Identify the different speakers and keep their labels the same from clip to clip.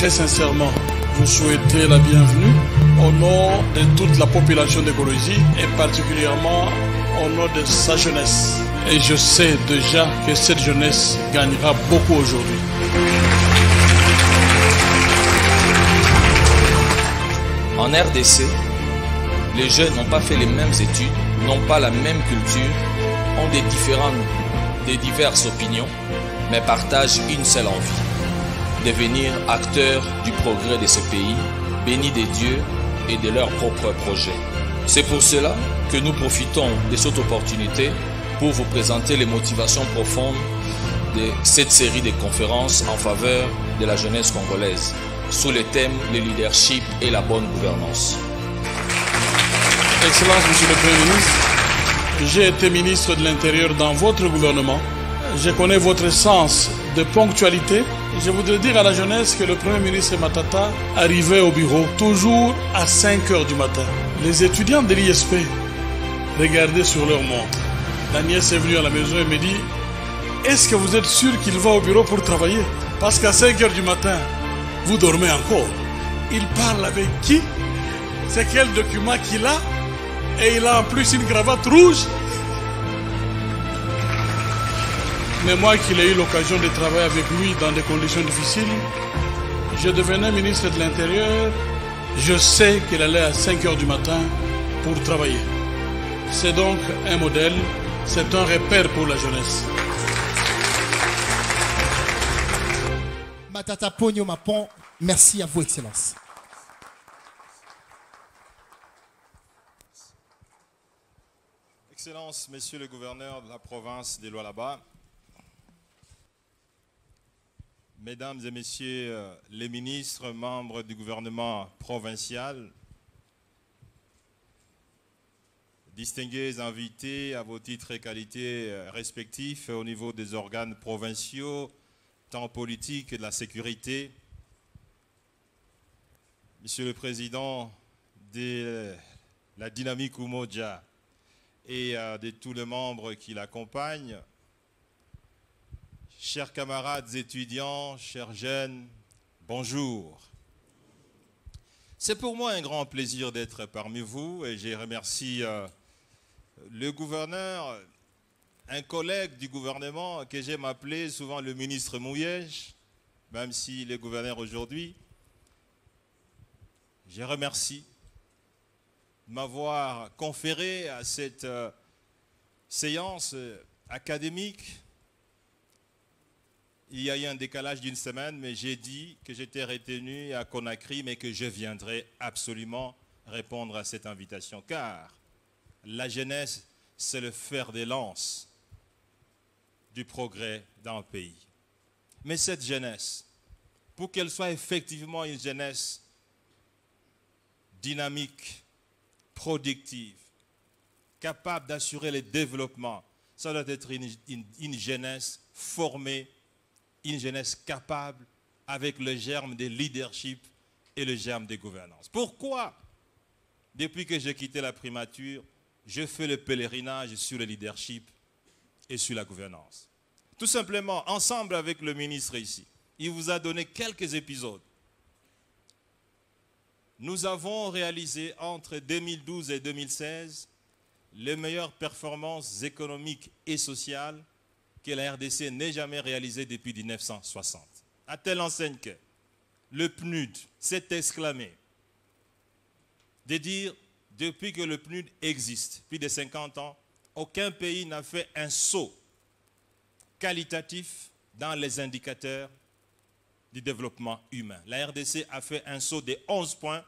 Speaker 1: très sincèrement vous souhaiter la bienvenue au nom de toute la population d'Écologie et particulièrement au nom de sa jeunesse. Et je sais déjà que cette jeunesse gagnera beaucoup aujourd'hui.
Speaker 2: En RDC, les jeunes n'ont pas fait les mêmes études, n'ont pas la même culture, ont des diverses opinions, mais partagent une seule envie: devenir acteurs du progrès de ce pays, bénis des dieux et de leurs propres projets. C'est pour cela que nous profitons de cette opportunité pour vous présenter les motivations profondes de cette série de conférences en faveur de la jeunesse congolaise, sous le thème le leadership et la bonne gouvernance.
Speaker 1: Excellence, Monsieur le Premier ministre, j'ai été ministre de l'Intérieur dans votre gouvernement. Je connais votre sens de ponctualité. Je voudrais dire à la jeunesse que le Premier ministre Matata arrivait au bureau toujours à 5 heures du matin. Les étudiants de l'ISP regardaient sur leur montre. Daniel est venu à la maison et me dit: est-ce que vous êtes sûr qu'il va au bureau pour travailler? Parce qu'à 5 heures du matin, vous dormez encore. Il parle avec qui? C'est quel document qu'il a? Et il a en plus une cravate rouge. Mais moi qui ai eu l'occasion de travailler avec lui dans des conditions difficiles, je devenais ministre de l'Intérieur, je sais qu'il allait à 5 heures du matin pour travailler. C'est donc un modèle, c'est un repère pour la jeunesse.
Speaker 3: Matata Ponyo Mapon, merci à vous, Excellence.
Speaker 4: Excellence, Monsieur le gouverneur de la province des Lualaba, Mesdames et Messieurs les ministres, membres du gouvernement provincial, distingués invités à vos titres et qualités respectifs au niveau des organes provinciaux, tant politiques que de la sécurité, Monsieur le Président de la dynamique Umoja et de tous les membres qui l'accompagnent, chers camarades étudiants, chers jeunes, bonjour. C'est pour moi un grand plaisir d'être parmi vous et je remercie le gouverneur, un collègue du gouvernement que j'aime appeler souvent le ministre Mouyej, même s'il est gouverneur aujourd'hui. Je remercie de m'avoir conféré à cette séance académique. Il y a eu un décalage d'une semaine, mais j'ai dit que j'étais retenu à Conakry, mais que je viendrai absolument répondre à cette invitation. Car la jeunesse, c'est le fer de lance du progrès d'un pays. Mais cette jeunesse, pour qu'elle soit effectivement une jeunesse dynamique, productive, capable d'assurer le développement, ça doit être une jeunesse formée, une jeunesse capable avec le germe de leadership et le germe de gouvernance. Pourquoi, depuis que j'ai quitté la primature, je fais le pèlerinage sur le leadership et sur la gouvernance? Tout simplement, ensemble avec le ministre ici, il vous a donné quelques épisodes. Nous avons réalisé entre 2012 et 2016 les meilleures performances économiques et sociales que la RDC n'ait jamais réalisé depuis 1960. À telle enseigne que le PNUD s'est exclamé de dire, depuis que le PNUD existe, plus de 50 ans, aucun pays n'a fait un saut qualitatif dans les indicateurs du développement humain. La RDC a fait un saut de 11 points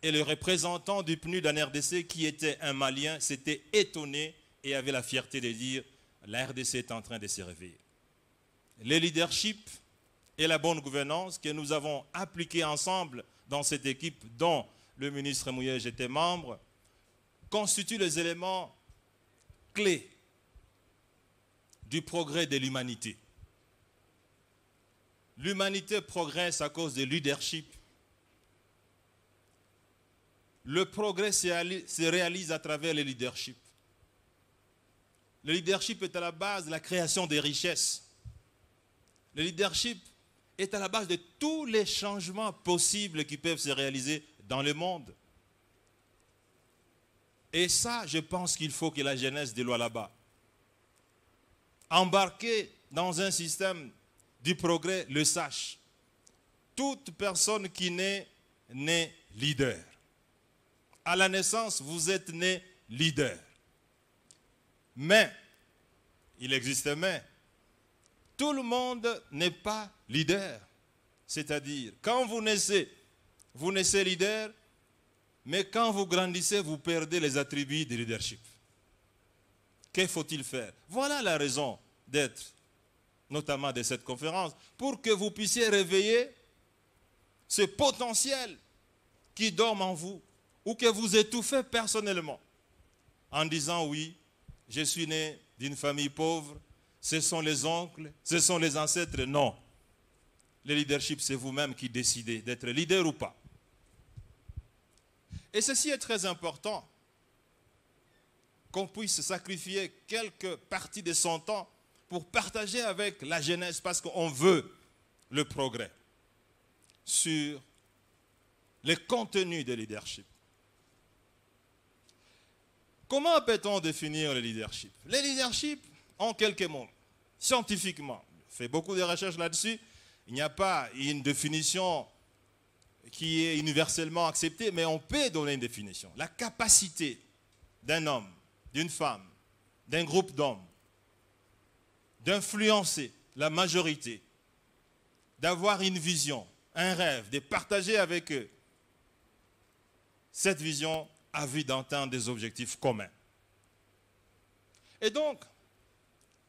Speaker 4: et le représentant du PNUD en RDC, qui était un Malien, s'était étonné et avait la fierté de dire: la RDC est en train de se réveiller. Le leadership et la bonne gouvernance que nous avons appliqués ensemble dans cette équipe dont le ministre Mouyej était membre constituent les éléments clés du progrès de l'humanité. L'humanité progresse à cause du leadership. Le progrès se réalise à travers le leadership. Le leadership est à la base de la création des richesses. Le leadership est à la base de tous les changements possibles qui peuvent se réaliser dans le monde. Et ça, je pense qu'il faut que la jeunesse de là-bas, embarquée dans un système du progrès, le sache. Toute personne qui naît leader. À la naissance, vous êtes né leader. Mais, il existe mais, tout le monde n'est pas leader. C'est-à-dire, quand vous naissez leader, mais quand vous grandissez, vous perdez les attributs de leadership. Que faut-il faire? Voilà la raison d'être, notamment de cette conférence, pour que vous puissiez réveiller ce potentiel qui dort en vous, ou que vous étouffez personnellement, en disant oui, je suis né d'une famille pauvre, ce sont les oncles, ce sont les ancêtres. Non. Le leadership, c'est vous-même qui décidez d'être leader ou pas. Et ceci est très important, qu'on puisse sacrifier quelques parties de son temps pour partager avec la jeunesse, parce qu'on veut le progrès sur les contenus de leadership. Comment peut-on définir le leadership? Le leadership, en quelques mots, scientifiquement, je fais beaucoup de recherches là-dessus, il n'y a pas une définition qui est universellement acceptée, mais on peut donner une définition. La capacité d'un homme, d'une femme, d'un groupe d'hommes, d'influencer la majorité, d'avoir une vision, un rêve, de partager avec eux cette vision à vue d'atteindre des objectifs communs. Et donc,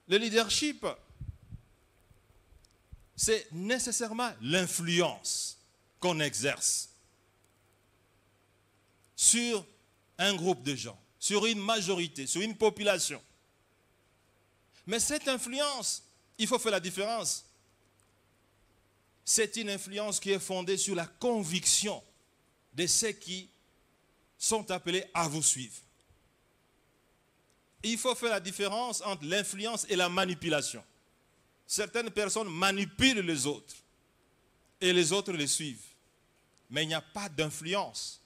Speaker 4: le leadership, c'est nécessairement l'influence qu'on exerce sur un groupe de gens, sur une majorité, sur une population. Mais cette influence, il faut faire la différence. C'est une influence qui est fondée sur la conviction de ceux qui sont appelés à vous suivre. Il faut faire la différence entre l'influence et la manipulation. Certaines personnes manipulent les autres et les autres les suivent. Mais il n'y a pas d'influence.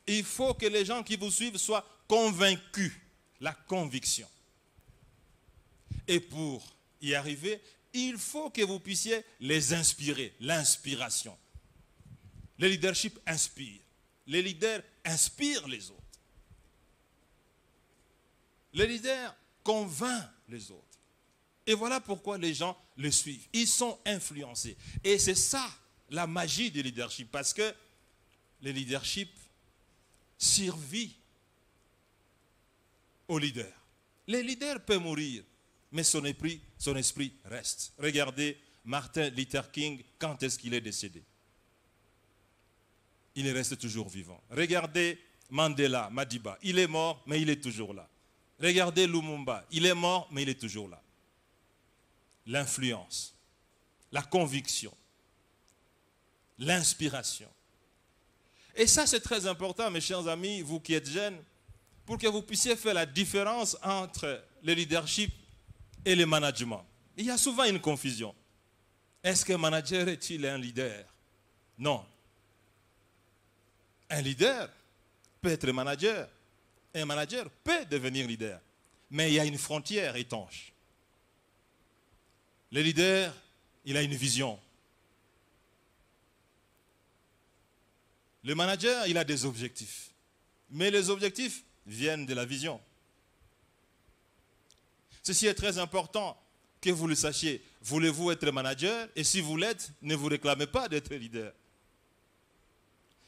Speaker 4: Il faut que les gens qui vous suivent soient convaincus, la conviction. Et pour y arriver, il faut que vous puissiez les inspirer, l'inspiration. Le leadership inspire. Les leaders inspirent les autres. Le leader convainc les autres. Et voilà pourquoi les gens le suivent. Ils sont influencés. Et c'est ça la magie du leadership. Parce que le leadership survit au leader. Le leader peut mourir, mais son esprit reste. Regardez Martin Luther King, quand est-ce qu'il est décédé? Il reste toujours vivant. Regardez Mandela, Madiba, il est mort, mais il est toujours là. Regardez Lumumba, il est mort, mais il est toujours là. L'influence, la conviction, l'inspiration. Et ça, c'est très important, mes chers amis, vous qui êtes jeunes, pour que vous puissiez faire la différence entre le leadership et le management. Il y a souvent une confusion. Est-ce qu'un manager est-il un leader? Non. Un leader peut être manager. Un manager peut devenir leader. Mais il y a une frontière étanche. Le leader, il a une vision. Le manager, il a des objectifs. Mais les objectifs viennent de la vision. Ceci est très important que vous le sachiez. Voulez-vous être manager? Et si vous l'êtes, ne vous réclamez pas d'être leader.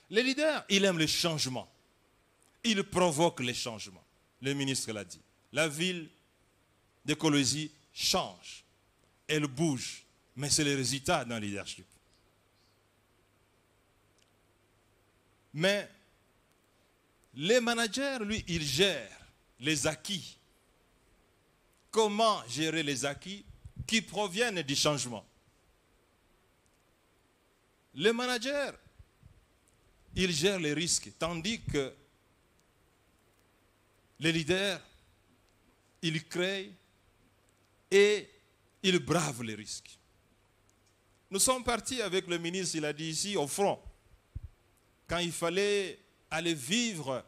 Speaker 4: Le leader, il aime le changement. Il provoque les changements. Le ministre l'a dit. La ville de Colosie change. Elle bouge. Mais c'est le résultat d'un leadership. Mais les managers, lui, ils gèrent les acquis. Comment gérer les acquis qui proviennent du changement? Les managers, ils gèrent les risques, tandis que les leaders, ils créent et ils bravent les risques. Nous sommes partis avec le ministre, il a dit ici, au front. Quand il fallait aller vivre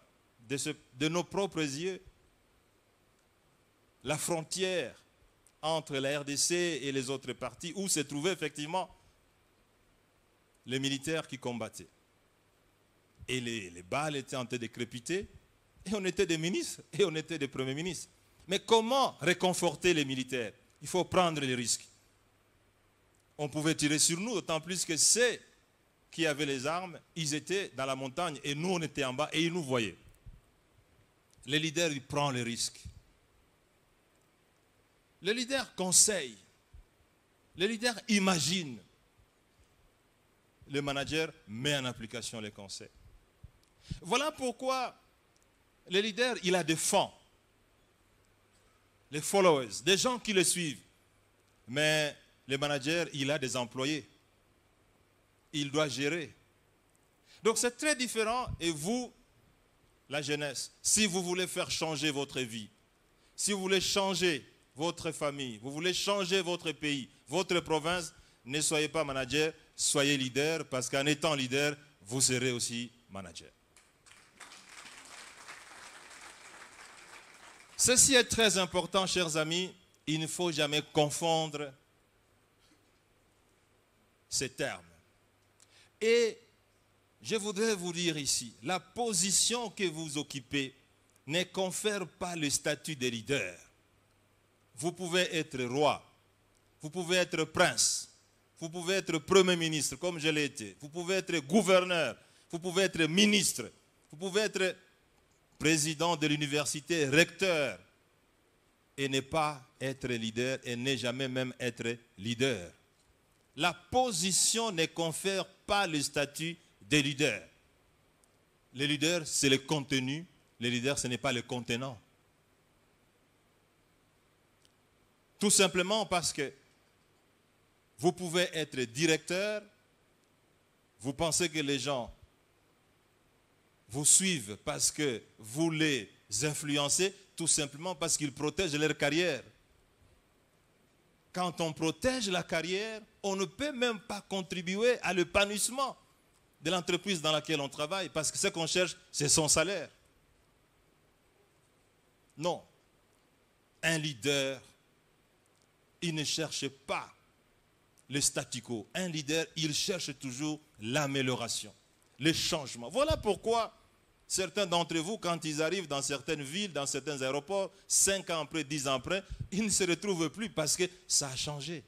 Speaker 4: de nos propres yeux la frontière entre la RDC et les autres partis, où se trouvaient effectivement les militaires qui combattaient. Et les balles étaient en train de crépiter, et on était des ministres, et on était des premiers ministres. Mais comment réconforter les militaires? Il faut prendre les risques. On pouvait tirer sur nous, d'autant plus que ceux qui avaient les armes, ils étaient dans la montagne, et nous on était en bas, et ils nous voyaient. Le leader, il prend les risques. Le leader conseille. Le leader imagine. Le manager met en application les conseils. Voilà pourquoi le leader, il a des fans, les followers, des gens qui le suivent. Mais le manager, il a des employés. Il doit gérer. Donc c'est très différent. Et vous, la jeunesse, si vous voulez faire changer votre vie, si vous voulez changer votre famille, vous voulez changer votre pays, votre province, ne soyez pas manager, soyez leader, parce qu'en étant leader, vous serez aussi manager. Ceci est très important, chers amis. Il ne faut jamais confondre ces termes. Et je voudrais vous dire ici, la position que vous occupez ne confère pas le statut de leader. Vous pouvez être roi, vous pouvez être prince, vous pouvez être premier ministre comme je l'ai été, vous pouvez être gouverneur, vous pouvez être ministre, vous pouvez être président de l'université, recteur, et ne pas être leader et ne jamais même être leader. La position ne confère pas le statut de leader. Le leader, c'est le contenu, le leader, ce n'est pas le contenant. Tout simplement parce que vous pouvez être directeur, vous pensez que les gens vous suivent parce que vous les influencez, tout simplement parce qu'ils protègent leur carrière. Quand on protège la carrière, on ne peut même pas contribuer à l'épanouissement de l'entreprise dans laquelle on travaille, parce que ce qu'on cherche, c'est son salaire. Non. Un leader, il ne cherche pas le statu quo. Un leader, il cherche toujours l'amélioration, le changement. Voilà pourquoi certains d'entre vous, quand ils arrivent dans certaines villes, dans certains aéroports, 5 ans après, 10 ans après, ils ne se retrouvent plus parce que ça a changé.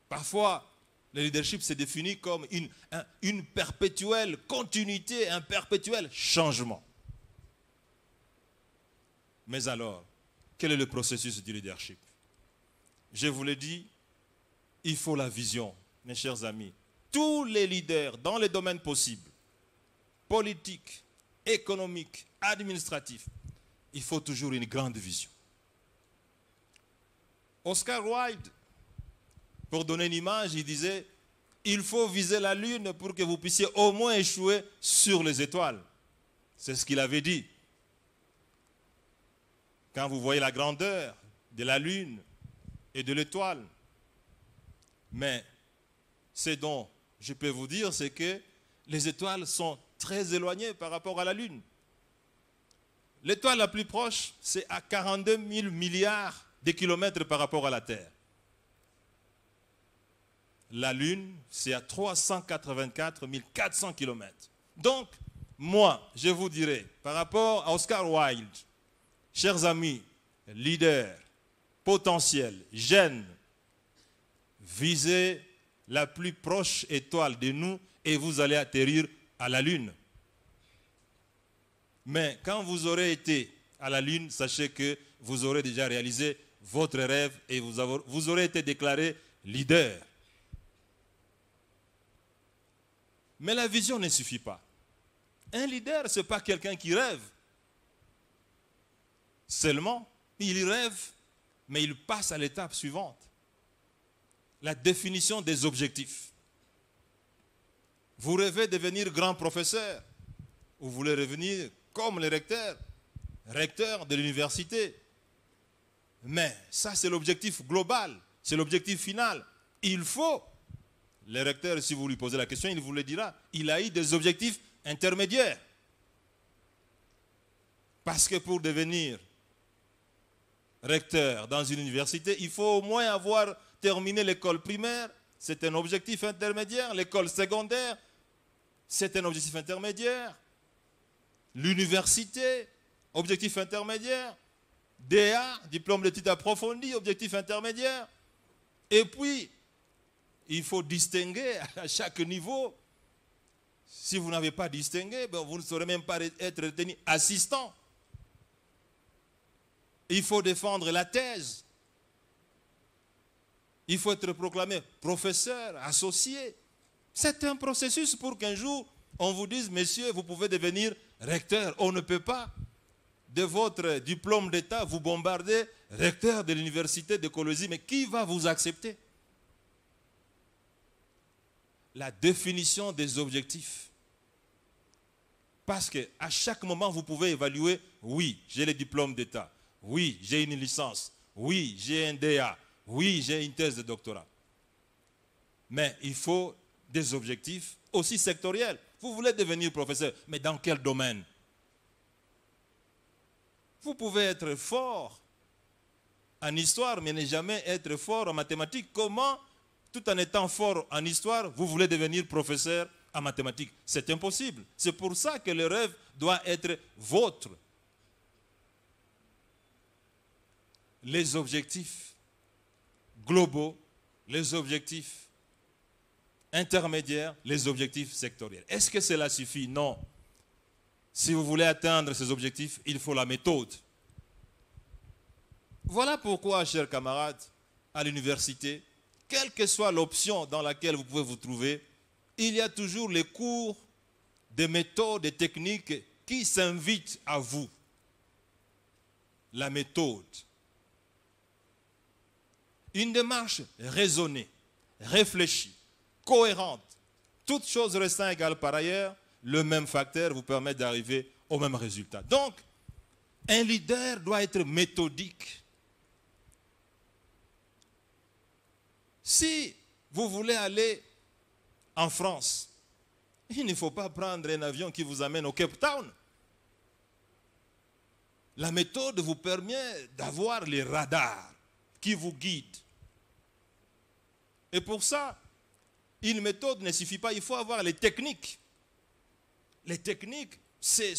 Speaker 4: Parfois, le leadership se définit comme une perpétuelle continuité, un perpétuel changement. Mais alors, quel est le processus du leadership? Je vous l'ai dit, il faut la vision, mes chers amis. Tous les leaders dans les domaines possibles, politique, économique, administratif, il faut toujours une grande vision. Oscar Wilde, pour donner une image, il disait, il faut viser la lune pour que vous puissiez au moins échouer sur les étoiles. C'est ce qu'il avait dit. Quand vous voyez la grandeur de la lune et de l'étoile. Mais ce dont je peux vous dire, c'est que les étoiles sont très éloignées par rapport à la lune. L'étoile la plus proche, c'est à 42 000 milliards de kilomètres par rapport à la Terre. La lune, c'est à 384 400 kilomètres. Donc, moi, je vous dirais, par rapport à Oscar Wilde, chers amis, leaders, potentiels, jeunes, visez la plus proche étoile de nous et vous allez atterrir à la lune. Mais quand vous aurez été à la lune, sachez que vous aurez déjà réalisé votre rêve et vous aurez été déclaré leader. Mais la vision ne suffit pas. Un leader, ce n'est pas quelqu'un qui rêve. Seulement, il rêve, mais il passe à l'étape suivante. La définition des objectifs. Vous rêvez de devenir grand professeur, ou vous voulez revenir comme le recteur de l'université. Mais ça, c'est l'objectif global, c'est l'objectif final. il faut, le recteur, si vous lui posez la question, il vous le dira, il a eu des objectifs intermédiaires. Parce que pour devenir recteur dans une université, il faut au moins avoir terminé l'école primaire, c'est un objectif intermédiaire. L'école secondaire, c'est un objectif intermédiaire. L'université, objectif intermédiaire. DA, diplôme d'études approfondies, objectif intermédiaire. Et puis, il faut distinguer à chaque niveau. Si vous n'avez pas distingué, ben vous ne saurez même pas être retenu assistant. Il faut défendre la thèse. Il faut être proclamé professeur, associé. C'est un processus pour qu'un jour, on vous dise, messieurs, vous pouvez devenir recteur. On ne peut pas, de votre diplôme d'État, vous bombarder recteur de l'université de Colosie. Mais qui va vous accepter? La définition des objectifs. Parce qu'à chaque moment, vous pouvez évaluer, oui, j'ai le diplôme d'État. Oui, j'ai une licence. Oui, j'ai un DA. Oui, j'ai une thèse de doctorat. Mais il faut des objectifs aussi sectoriels. Vous voulez devenir professeur, mais dans quel domaine? Vous pouvez être fort en histoire, mais ne jamais être fort en mathématiques. Comment, tout en étant fort en histoire, vous voulez devenir professeur en mathématiques? C'est impossible. C'est pour ça que le rêve doit être vôtre. Les objectifs globaux, les objectifs intermédiaires, les objectifs sectoriels. Est-ce que cela suffit? Non. Si vous voulez atteindre ces objectifs, il faut la méthode. Voilà pourquoi, chers camarades, à l'université, quelle que soit l'option dans laquelle vous pouvez vous trouver, il y a toujours les cours de méthodes et techniques qui s'invitent à vous. La méthode. Une démarche raisonnée, réfléchie, cohérente, toutes choses restant égales par ailleurs, le même facteur vous permet d'arriver au même résultat. Donc, un leader doit être méthodique. Si vous voulez aller en France, il ne faut pas prendre un avion qui vous amène au Cape Town. La méthode vous permet d'avoir les radars qui vous guident. Et pour ça, une méthode ne suffit pas, il faut avoir les techniques. Les techniques, c'est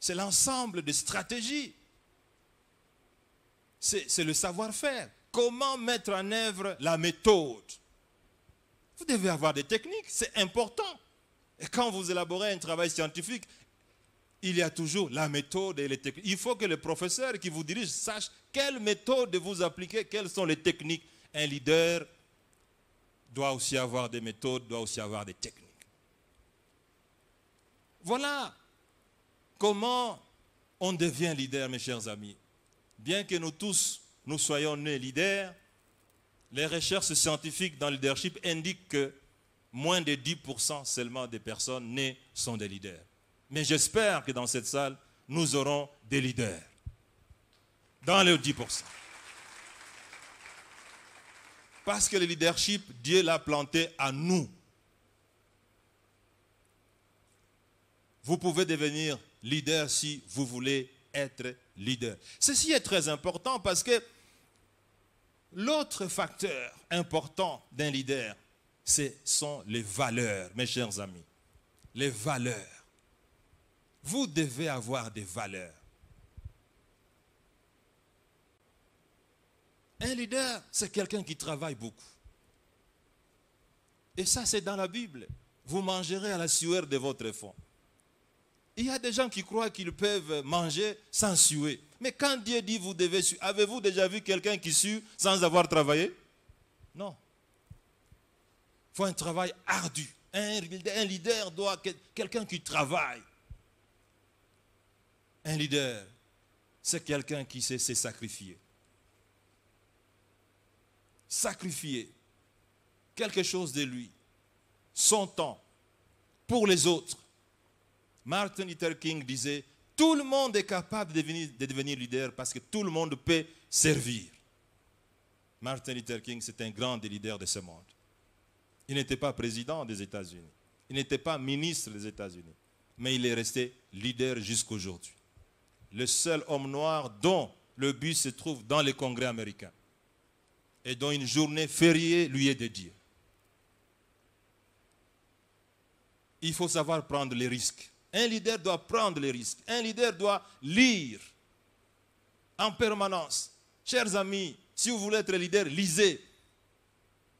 Speaker 4: l'ensemble de stratégies. C'est le savoir-faire. Comment mettre en œuvre la méthode? Vous devez avoir des techniques, c'est important. Et quand vous élaborez un travail scientifique, il y a toujours la méthode et les techniques. Il faut que le professeur qui vous dirige sache quelle méthode vous appliquer, quelles sont les techniques. Un leader doit aussi avoir des méthodes, doit aussi avoir des techniques. Voilà comment on devient leader, mes chers amis. Bien que nous tous, nous soyons nés leaders, les recherches scientifiques dans le leadership indiquent que moins de 10% seulement des personnes nées sont des leaders. Mais j'espère que dans cette salle, nous aurons des leaders. Dans les 10%. Parce que le leadership, Dieu l'a planté à nous. Vous pouvez devenir leader si vous voulez être leader. Ceci est très important parce que l'autre facteur important d'un leader, ce sont les valeurs, mes chers amis. Les valeurs. Vous devez avoir des valeurs. Un leader, c'est quelqu'un qui travaille beaucoup. Et ça, c'est dans la Bible. Vous mangerez à la sueur de votre front. Il y a des gens qui croient qu'ils peuvent manger sans suer. Mais quand Dieu dit vous devez suer, avez-vous déjà vu quelqu'un qui sue sans avoir travaillé? Non. Il faut un travail ardu. Un leader doit être quelqu'un qui travaille. Un leader, c'est quelqu'un qui sait se sacrifier. Sacrifier quelque chose de lui, son temps, pour les autres. Martin Luther King disait, tout le monde est capable de devenir leader parce que tout le monde peut servir. Martin Luther King, c'est un grand des leaders de ce monde. Il n'était pas président des États-Unis. Il n'était pas ministre des États-Unis. Mais il est resté leader jusqu'aujourd'hui. Le seul homme noir dont le bus se trouve dans le Congrès américain et dont une journée fériée lui est dédiée. Il faut savoir prendre les risques. Un leader doit prendre les risques. Un leader doit lire en permanence. Chers amis, si vous voulez être leader, lisez.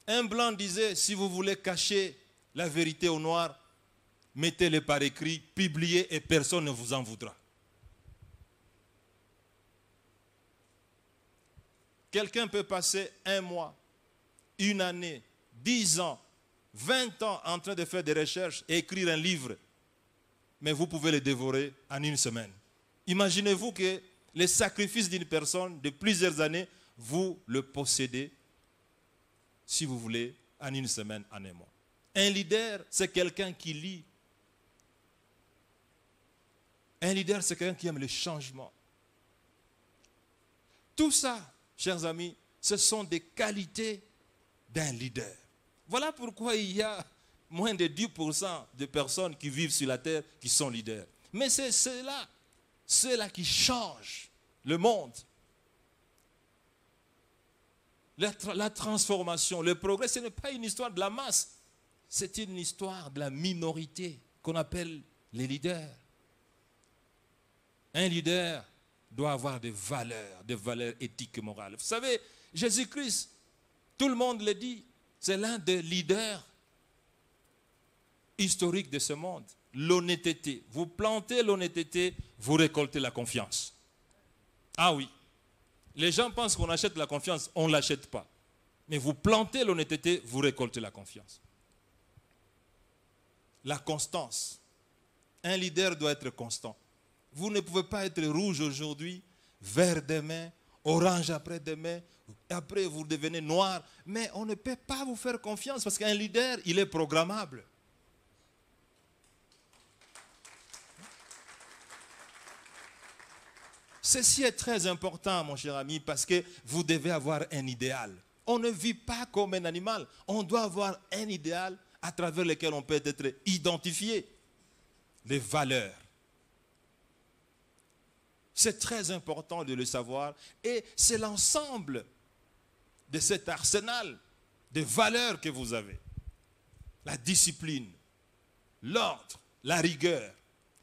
Speaker 4: Un blanc disait, si vous voulez cacher la vérité au noir, mettez-le par écrit, publiez et personne ne vous en voudra. Quelqu'un peut passer 1 mois, 1 année, 10 ans, 20 ans en train de faire des recherches et écrire un livre. Mais vous pouvez le dévorer en 1 semaine. Imaginez-vous que les sacrifices d'une personne de plusieurs années, vous le possédez, si vous voulez, en 1 semaine, en 1 mois. Un leader, c'est quelqu'un qui lit. Un leader, c'est quelqu'un qui aime le changement. Tout ça, chers amis, ce sont des qualités d'un leader. Voilà pourquoi il y a moins de 10% de personnes qui vivent sur la terre qui sont leaders. Mais c'est ceux-là qui changent le monde. La transformation, le progrès, ce n'est pas une histoire de la masse. C'est une histoire de la minorité qu'on appelle les leaders. Un leader doit avoir des valeurs éthiques et morales. Vous savez, Jésus-Christ, tout le monde le dit, c'est l'un des leaders historiques de ce monde. L'honnêteté. Vous plantez l'honnêteté, vous récoltez la confiance. Ah oui. Les gens pensent qu'on achète la confiance, on ne l'achète pas. Mais vous plantez l'honnêteté, vous récoltez la confiance. La constance. Un leader doit être constant. Vous ne pouvez pas être rouge aujourd'hui, vert demain, orange après-demain, après vous devenez noir. Mais on ne peut pas vous faire confiance parce qu'un leader, il est programmable. Ceci est très important, mon cher ami, parce que vous devez avoir un idéal. On ne vit pas comme un animal. On doit avoir un idéal à travers lequel on peut être identifié. Les valeurs. C'est très important de le savoir. Et c'est l'ensemble de cet arsenal de valeurs que vous avez. La discipline, l'ordre, la rigueur,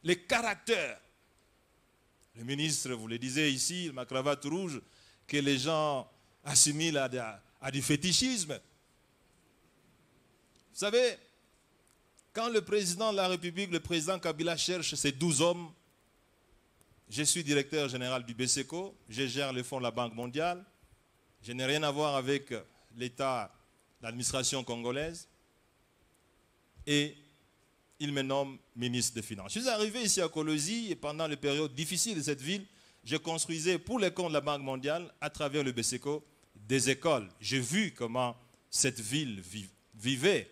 Speaker 4: les caractères. Le ministre, vous le disiez ici, ma cravate rouge, que les gens assimilent à du fétichisme. Vous savez, quand le président de la République, le président Kabila, cherche ces 12 hommes, je suis directeur général du BCECO, je gère le fonds de la Banque mondiale, je n'ai rien à voir avec l'État, l'administration congolaise, et il me nomme ministre des Finances. Je suis arrivé ici à Kolosi et pendant les périodes difficiles de cette ville, je construisais pour les comptes de la Banque mondiale, à travers le BCECO, des écoles. J'ai vu comment cette ville vivait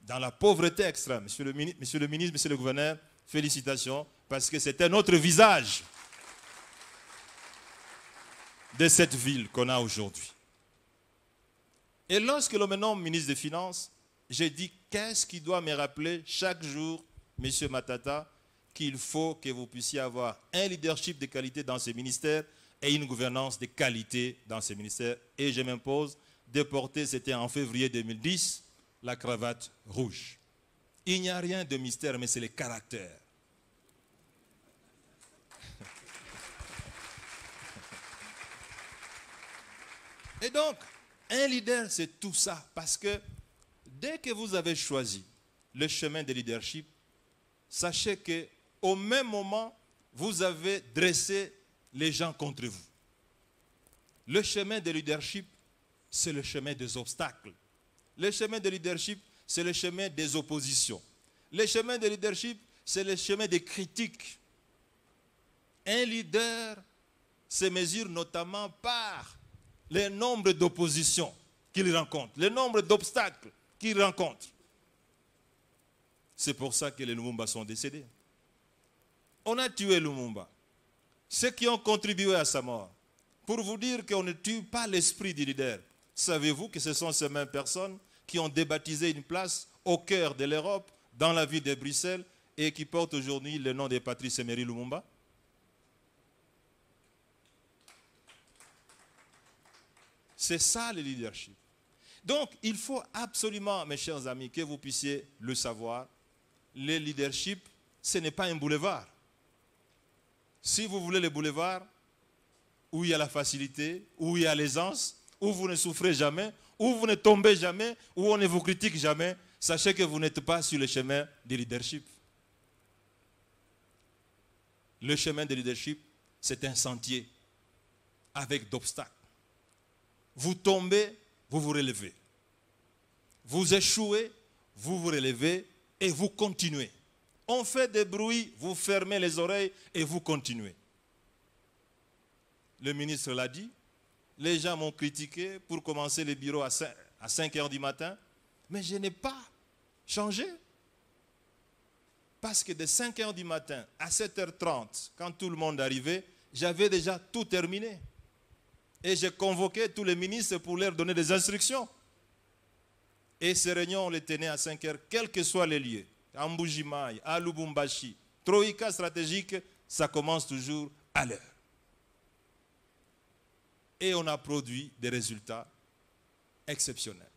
Speaker 4: dans la pauvreté extrême. Monsieur le ministre, monsieur le gouverneur, félicitations, parce que c'est un autre visage de cette ville qu'on a aujourd'hui. Et lorsque l'on me nomme ministre des Finances, j'ai dit, qu'est-ce qui doit me rappeler chaque jour, monsieur Matata, qu'il faut que vous puissiez avoir un leadership de qualité dans ces ministères et une gouvernance de qualité dans ces ministères. Et je m'impose de porter, c'était en février 2010, la cravate rouge. Il n'y a rien de mystère, mais c'est le caractère. Et donc, un leader, c'est tout ça. Parce que dès que vous avez choisi le chemin de leadership, sachez qu'au même moment, vous avez dressé les gens contre vous. Le chemin de leadership, c'est le chemin des obstacles. Le chemin de leadership, c'est le chemin des oppositions. Le chemin de leadership, c'est le chemin des critiques. Un leader se mesure notamment par le nombre d'oppositions qu'il rencontre, le nombre d'obstacles qu'il rencontre. C'est pour ça que les Lumumba sont décédés. On a tué Lumumba. Ceux qui ont contribué à sa mort, pour vous dire qu'on ne tue pas l'esprit du leader. Savez-vous que ce sont ces mêmes personnes qui ont débaptisé une place au cœur de l'Europe, dans la ville de Bruxelles, et qui portent aujourd'hui le nom de Patrice Emery Lumumba? C'est ça le leadership. Donc, il faut absolument, mes chers amis, que vous puissiez le savoir. Le leadership, ce n'est pas un boulevard. Si vous voulez le boulevard, où il y a la facilité, où il y a l'aisance, où vous ne souffrez jamais, où vous ne tombez jamais, où on ne vous critique jamais, sachez que vous n'êtes pas sur le chemin du leadership. Le chemin du leadership, c'est un sentier avec d'obstacles. Vous tombez, vous vous relevez. Vous échouez, vous vous relevez et vous continuez. On fait des bruits, vous fermez les oreilles et vous continuez. Le ministre l'a dit. Les gens m'ont critiqué pour commencer le bureau à 5 heures du matin. Mais je n'ai pas changé. Parce que de 5 heures du matin à 7h30, quand tout le monde arrivait, j'avais déjà tout terminé. Et j'ai convoqué tous les ministres pour leur donner des instructions. Et ces réunions, on les tenait à 5 heures, quels que soient les lieux. À Mbujimaï, à Lubumbashi. Troïka stratégique, ça commence toujours à l'heure. Et on a produit des résultats exceptionnels.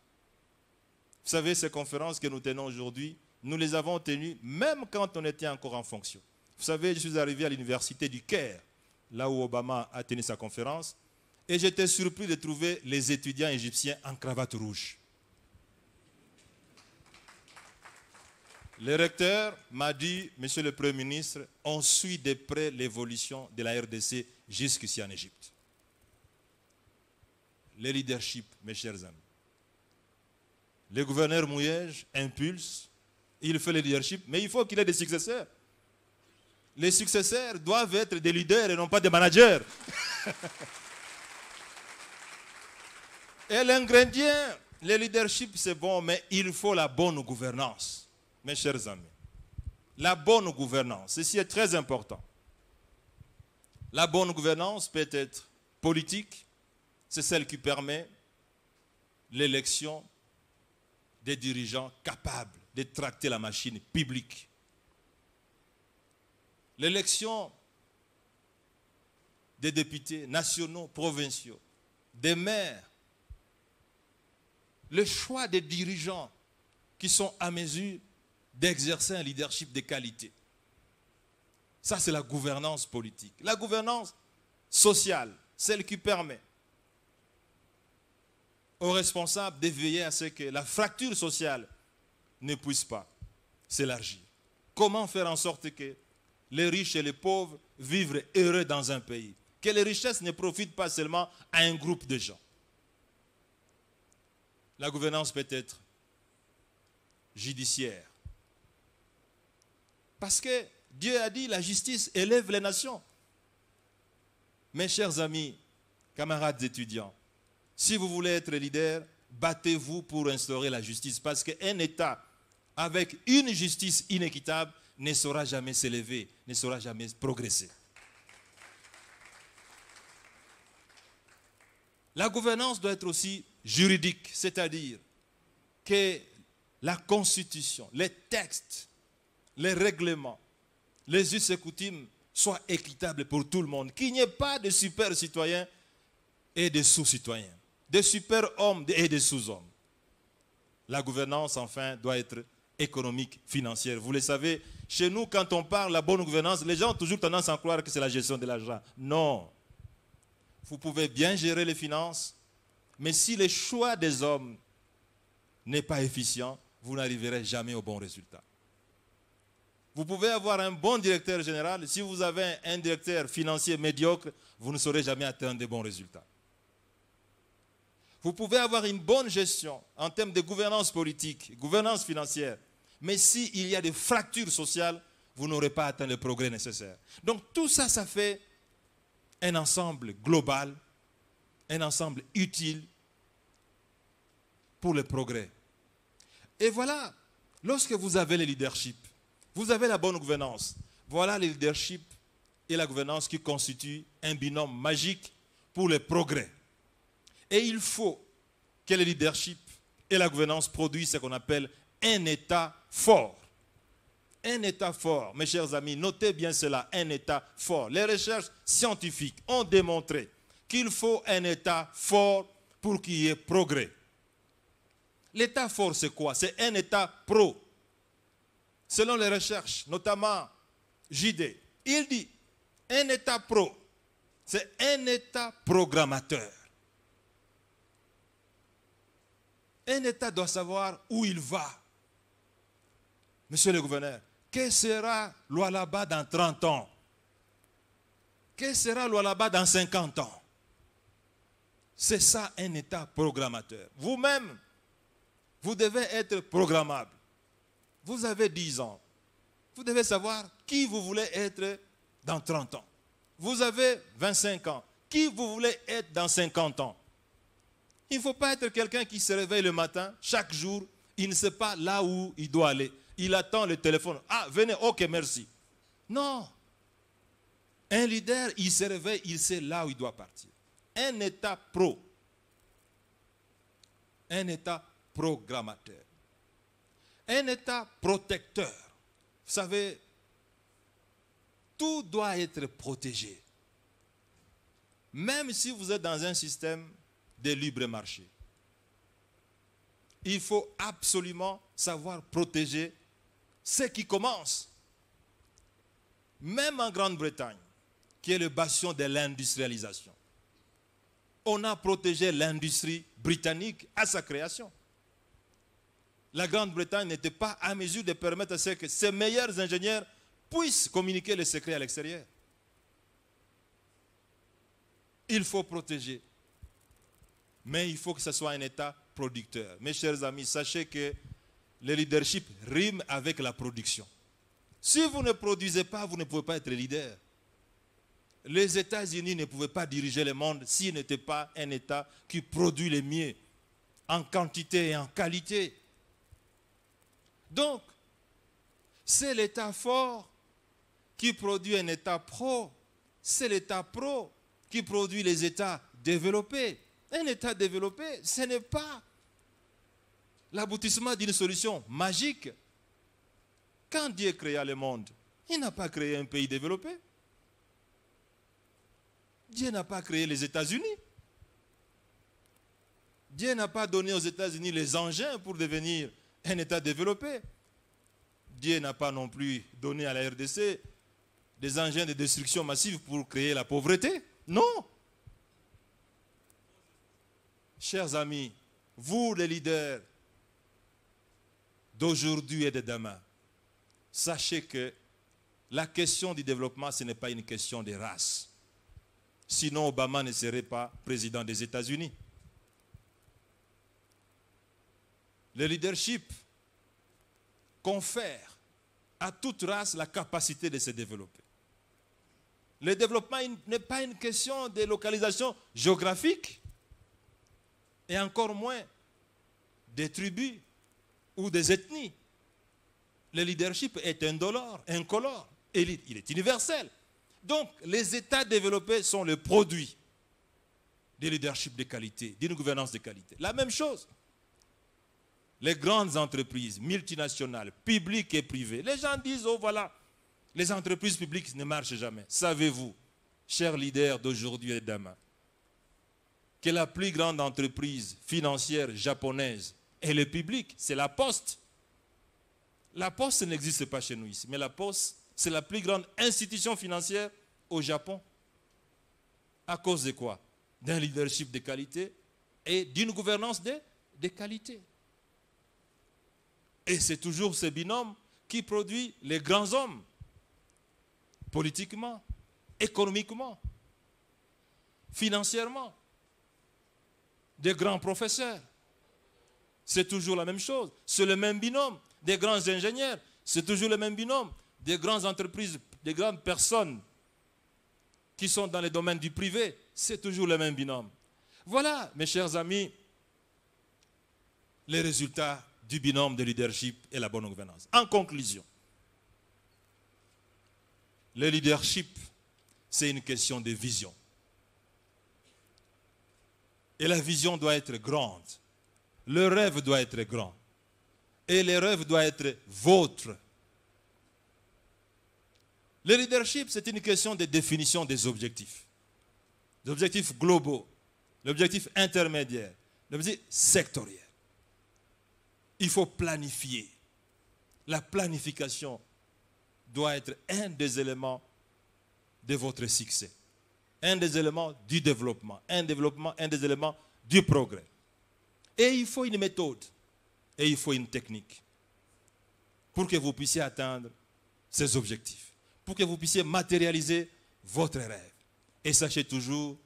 Speaker 4: Vous savez, ces conférences que nous tenons aujourd'hui, nous les avons tenues même quand on était encore en fonction. Vous savez, je suis arrivé à l'université du Caire, là où Obama a tenu sa conférence, et j'étais surpris de trouver les étudiants égyptiens en cravate rouge. Le recteur m'a dit, Monsieur le Premier ministre, on suit de près l'évolution de la RDC jusqu'ici en Égypte. Le leadership, mes chers amis. Le gouverneur Mouyej impulse, il fait le leadership, mais il faut qu'il ait des successeurs. Les successeurs doivent être des leaders et non pas des managers. Et l'ingrédient, le leadership c'est bon, mais il faut la bonne gouvernance. Mes chers amis, la bonne gouvernance, ceci est très important. La bonne gouvernance peut être politique, c'est celle qui permet l'élection des dirigeants capables de tracter la machine publique. L'élection des députés nationaux, provinciaux, des maires, le choix des dirigeants qui sont à mesure d'exercer un leadership de qualité. Ça, c'est la gouvernance politique. La gouvernance sociale, celle qui permet aux responsables de veiller à ce que la fracture sociale ne puisse pas s'élargir. Comment faire en sorte que les riches et les pauvres vivent heureux dans un pays? Que les richesses ne profitent pas seulement à un groupe de gens. La gouvernance peut être judiciaire. Parce que Dieu a dit, la justice élève les nations. Mes chers amis, camarades étudiants, si vous voulez être leader, battez-vous pour instaurer la justice. Parce qu'un État avec une justice inéquitable ne saura jamais s'élever, ne saura jamais progresser. La gouvernance doit être aussi juridique, c'est-à-dire que la constitution, les textes, les règlements, les us et coutumes soient équitables pour tout le monde. Qu'il n'y ait pas de super citoyens et de sous-citoyens, de super hommes et de sous-hommes. La gouvernance, enfin, doit être économique, financière. Vous le savez, chez nous, quand on parle de la bonne gouvernance, les gens ont toujours tendance à croire que c'est la gestion de l'argent. Non. Vous pouvez bien gérer les finances, mais si le choix des hommes n'est pas efficient, vous n'arriverez jamais au bon résultat. Vous pouvez avoir un bon directeur général, si vous avez un directeur financier médiocre, vous ne saurez jamais atteindre de bons résultats. Vous pouvez avoir une bonne gestion en termes de gouvernance politique, gouvernance financière, mais s'il y a des fractures sociales, vous n'aurez pas atteint le progrès nécessaire. Donc tout ça, ça fait un ensemble global, un ensemble utile pour le progrès. Et voilà, lorsque vous avez le leadership, vous avez la bonne gouvernance. Voilà le leadership et la gouvernance qui constituent un binôme magique pour le progrès. Et il faut que le leadership et la gouvernance produisent ce qu'on appelle un État fort. Un État fort, mes chers amis, notez bien cela, un État fort. Les recherches scientifiques ont démontré qu'il faut un État fort pour qu'il y ait progrès. L'État fort, c'est quoi? C'est un État pro. Selon les recherches, notamment JD, il dit un État pro, c'est un État programmateur. Un État doit savoir où il va. Monsieur le gouverneur, que sera Lualaba dans 30 ans? Que sera Lualaba dans 50 ans? C'est ça un État programmateur. Vous-même, vous devez être programmable. Vous avez 10 ans. Vous devez savoir qui vous voulez être dans 30 ans. Vous avez 25 ans. Qui vous voulez être dans 50 ans? Il ne faut pas être quelqu'un qui se réveille le matin, chaque jour, il ne sait pas là où il doit aller. Il attend le téléphone. Ah, venez, ok, merci. Non. Un leader, il se réveille, il sait là où il doit partir. Un État pro. Un État programmateur. Un État protecteur. Vous savez, tout doit être protégé. Même si vous êtes dans un système de libre marché. Il faut absolument savoir protéger ce qui commence. Même en Grande-Bretagne, qui est le bastion de l'industrialisation, on a protégé l'industrie britannique à sa création. La Grande-Bretagne n'était pas à mesure de permettre à ce que ses meilleurs ingénieurs puissent communiquer les secrets à l'extérieur. Il faut protéger. Mais il faut que ce soit un État producteur. Mes chers amis, sachez que le leadership rime avec la production. Si vous ne produisez pas, vous ne pouvez pas être leader. Les États-Unis ne pouvaient pas diriger le monde s'il n'était pas un État qui produit le mieux en quantité et en qualité. Donc, c'est l'État fort qui produit un État pro. C'est l'État pro qui produit les États développés. Un État développé, ce n'est pas l'aboutissement d'une solution magique. Quand Dieu créa le monde, il n'a pas créé un pays développé. Dieu n'a pas créé les États-Unis. Dieu n'a pas donné aux États-Unis les engins pour devenir un État développé. Dieu n'a pas non plus donné à la RDC des engins de destruction massive pour créer la pauvreté. Non. Chers amis, vous les leaders d'aujourd'hui et de demain, sachez que la question du développement, ce n'est pas une question de race. Sinon, Obama ne serait pas président des États-Unis. Le leadership confère à toute race la capacité de se développer. Le développement n'est pas une question de localisation géographique et encore moins des tribus ou des ethnies. Le leadership est indolore, incolore, et il est universel. Donc, les États développés sont le produit du leadership de qualité, d'une gouvernance de qualité. La même chose. Les grandes entreprises multinationales, publiques et privées, les gens disent, oh voilà, les entreprises publiques ne marchent jamais. Savez-vous, chers leaders d'aujourd'hui et de demain, que la plus grande entreprise financière japonaise est le public, c'est la Poste. La Poste n'existe pas chez nous ici, mais la Poste, c'est la plus grande institution financière au Japon. À cause de quoi? D'un leadership de qualité et d'une gouvernance de qualité. Et c'est toujours ce binôme qui produit les grands hommes, politiquement, économiquement, financièrement, des grands professeurs. C'est toujours la même chose. C'est le même binôme. Des grands ingénieurs, c'est toujours le même binôme. Des grandes entreprises, des grandes personnes qui sont dans les domaines du privé, c'est toujours le même binôme. Voilà, mes chers amis, les résultats du binôme de leadership et la bonne gouvernance. En conclusion, le leadership, c'est une question de vision. Et la vision doit être grande. Le rêve doit être grand. Et le rêve doit être vôtre. Le leadership, c'est une question de définition des objectifs. Des objectifs globaux, l'objectif intermédiaire, l'objectif sectoriel. Il faut planifier. La planification doit être un des éléments de votre succès. Un des éléments du développement. Un des éléments du progrès. Et il faut une méthode. Et il faut une technique. Pour que vous puissiez atteindre ces objectifs. Pour que vous puissiez matérialiser votre rêve. Et sachez toujours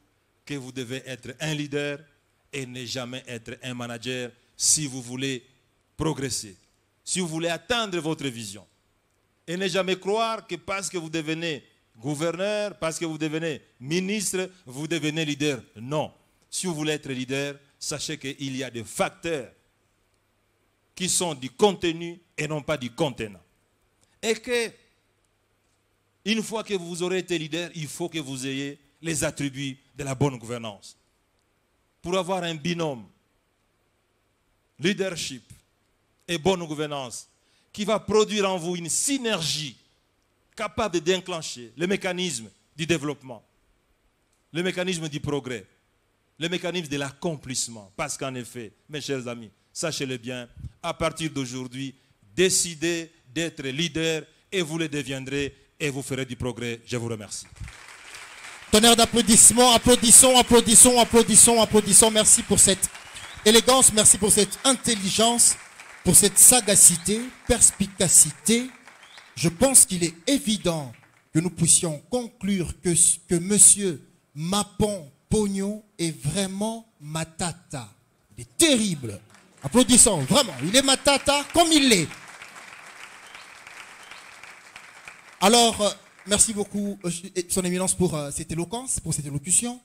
Speaker 4: que vous devez être un leader et ne jamais être un manager si vous voulez progresser. Si vous voulez atteindre votre vision. Et ne jamais croire que parce que vous devenez gouverneur, parce que vous devenez ministre, vous devenez leader. Non. Si vous voulez être leader, sachez qu'il y a des facteurs qui sont du contenu et non pas du contenant. Et que, une fois que vous aurez été leader, il faut que vous ayez les attributs de la bonne gouvernance. Pour avoir un binôme, leadership et bonne gouvernance, qui va produire en vous une synergie capable de déclencher le mécanisme du développement, le mécanisme du progrès, le mécanisme de l'accomplissement. Parce qu'en effet, mes chers amis, sachez-le bien, à partir d'aujourd'hui, décidez d'être leader et vous le deviendrez et vous ferez du progrès. Je vous remercie.
Speaker 3: Tonnerre d'applaudissements, applaudissons, applaudissons, applaudissons, applaudissons. Merci pour cette élégance, merci pour cette intelligence, pour cette sagacité, perspicacité. Je pense qu'il est évident que nous puissions conclure que monsieur Mapon Pogno est vraiment matata. Il est terrible. Applaudissons, vraiment. Il est matata comme il l'est. Alors, merci beaucoup, Son Éminence, pour cette éloquence, pour cette élocution.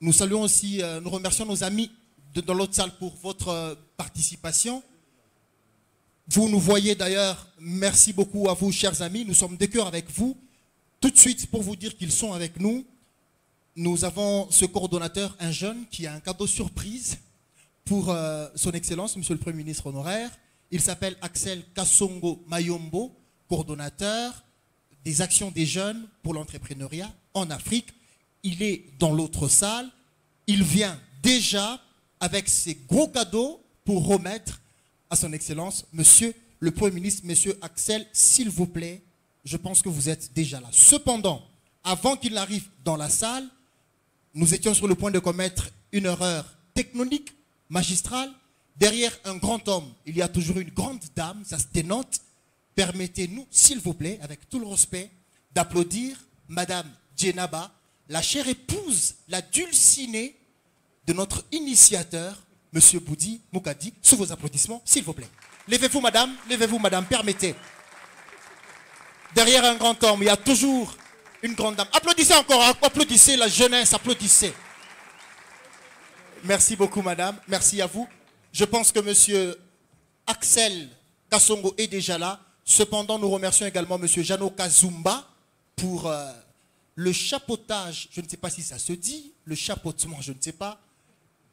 Speaker 3: Nous saluons aussi, nous remercions nos amis dans l'autre salle pour votre participation. Vous nous voyez d'ailleurs, merci beaucoup à vous, chers amis. Nous sommes de cœur avec vous. Tout de suite, pour vous dire qu'ils sont avec nous, nous avons ce coordonnateur, un jeune, qui a un cadeau surprise pour son Excellence, Monsieur le Premier ministre honoraire. Il s'appelle Axel Kasongo Mayombo, coordonnateur des actions des jeunes pour l'entrepreneuriat en Afrique. Il est dans l'autre salle. Il vient déjà avec ses gros cadeaux pour remettre à son Excellence, Monsieur le Premier ministre, Monsieur Axel, s'il vous plaît, je pense que vous êtes déjà là. Cependant, avant qu'il arrive dans la salle, nous étions sur le point de commettre une erreur technique, magistrale. Derrière un grand homme, il y a toujours une grande dame, ça se dénote. Permettez-nous, s'il vous plaît, avec tout le respect, d'applaudir Madame Djenaba, la chère épouse, la dulcinée de notre initiateur, Monsieur Boudi Moukadi, sous vos applaudissements, s'il vous plaît. Levez-vous, madame, permettez. Derrière un grand homme, il y a toujours une grande dame. Applaudissez encore, applaudissez la jeunesse, applaudissez. Merci beaucoup, madame. Merci à vous. Je pense que Monsieur Axel Kasongo est déjà là. Cependant, nous remercions également Monsieur Jano Kazumba pour le chapeautage, je ne sais pas si ça se dit, le chapeautement, je ne sais pas,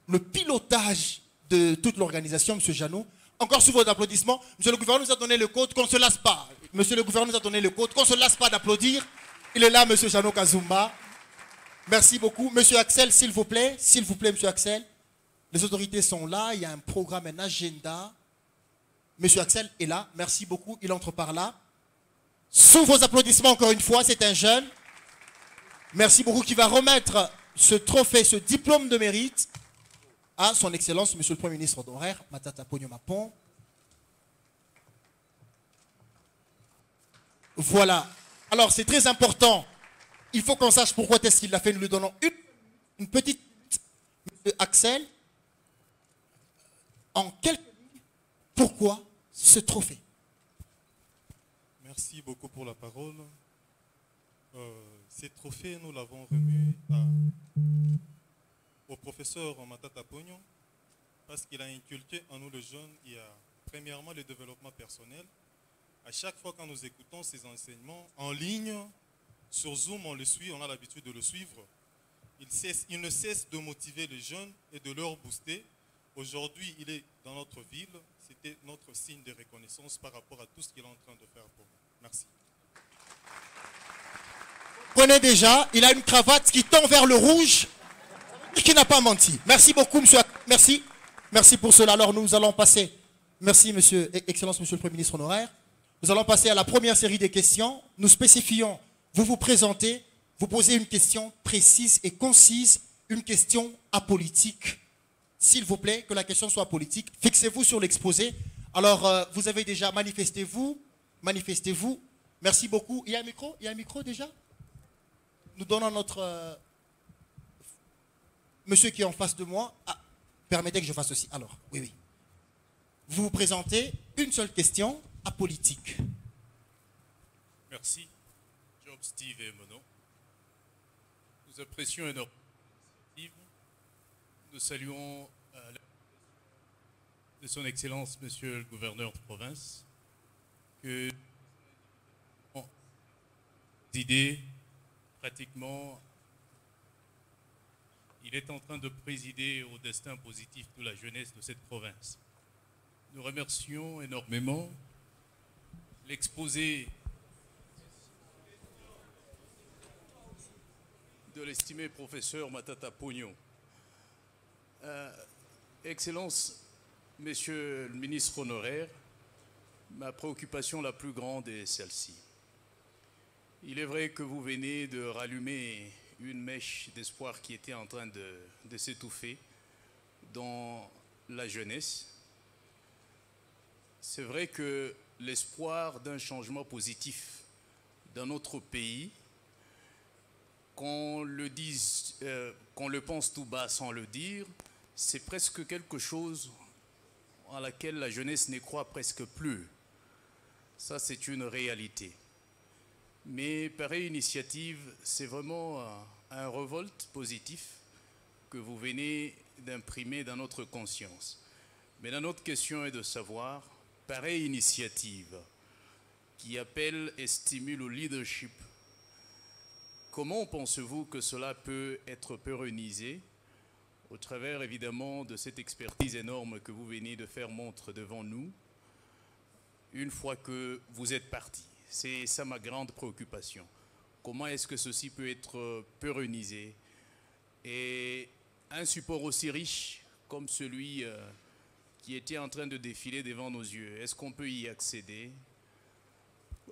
Speaker 3: le pilotage de toute l'organisation, Monsieur Jano. Encore sous vos applaudissements. Monsieur le gouverneur nous a donné le code qu'on ne se lasse pas. Monsieur le gouverneur nous a donné le code qu'on ne se lasse pas d'applaudir. Il est là, Monsieur Jano Kazumba. Merci beaucoup. Monsieur Axel, s'il vous plaît, Monsieur Axel. Les autorités sont là, il y a un programme, un agenda. Monsieur Axel est là, merci beaucoup, il entre par là. Sous vos applaudissements, encore une fois, c'est un jeune. Merci beaucoup, qui va remettre ce trophée, ce diplôme de mérite à son Excellence, Monsieur le Premier ministre honoraire, Matata Pogno Mapon. Voilà. Alors, c'est très important. Il faut qu'on sache pourquoi est-ce qu'il l'a fait. Nous lui donnons une petite... Monsieur Axel, en quelques minutes, pourquoi ce trophée?
Speaker 5: Merci beaucoup pour la parole. Ces trophées, nous l'avons remis au professeur Matata Pogno parce qu'il a inculqué en nous les jeunes, il y a premièrement le développement personnel. À chaque fois quand nous écoutons ces enseignements en ligne, sur Zoom, on le suit, on a l'habitude de le suivre. il ne cesse de motiver les jeunes et de leur booster. Aujourd'hui, il est dans notre ville. C'était notre signe de reconnaissance par rapport à tout ce qu'il est en train de faire pour nous. Merci.
Speaker 3: Prenez déjà, il a une cravate qui tend vers le rouge et qui n'a pas menti. Merci beaucoup, monsieur. Merci. Merci pour cela. Alors, nous allons passer. Merci, monsieur, Excellence, monsieur le Premier ministre honoraire. Nous allons passer à la première série des questions. Nous spécifions, vous vous présentez, vous posez une question précise et concise, une question apolitique. S'il vous plaît, que la question soit politique. Fixez-vous sur l'exposé. Alors, vous avez déjà manifestez-vous. Manifestez-vous. Merci beaucoup. Il y a un micro? Il y a un micro déjà? Nous donnons notre... monsieur qui est en face de moi. Ah, permettez que je fasse aussi. Alors, oui, oui. Vous vous présentez, une seule question, apolitique.
Speaker 6: Merci. Job Steve et Mono. Nous apprécions énormément. Nous saluons de son Excellence, Monsieur le Gouverneur de province, que idées, pratiquement, il est en train de présider au destin positif de la jeunesse de cette province. Nous remercions énormément l'exposé de l'estimé professeur Matata Pognon. Excellence, Monsieur le ministre honoraire, ma préoccupation la plus grande est celle-ci. Il est vrai que vous venez de rallumer une mèche d'espoir qui était en train de s'étouffer dans la jeunesse. C'est vrai que l'espoir d'un changement positif dans notre pays, qu'on le dise, qu'on le pense tout bas sans le dire, c'est presque quelque chose à laquelle la jeunesse n'y croit presque plus. Ça, c'est une réalité. Mais pareille initiative, c'est vraiment un révolte positif que vous venez d'imprimer dans notre conscience. Mais la notre question est de savoir, pareille initiative qui appelle et stimule au leadership, comment pensez-vous que cela peut être pérennisé au travers évidemment de cette expertise énorme que vous venez de faire montre devant nous, une fois que vous êtes parti? C'est ça ma grande préoccupation. Comment est-ce que ceci peut être pérennisé? Et un support aussi riche comme celui qui était en train de défiler devant nos yeux, est-ce qu'on peut y accéder?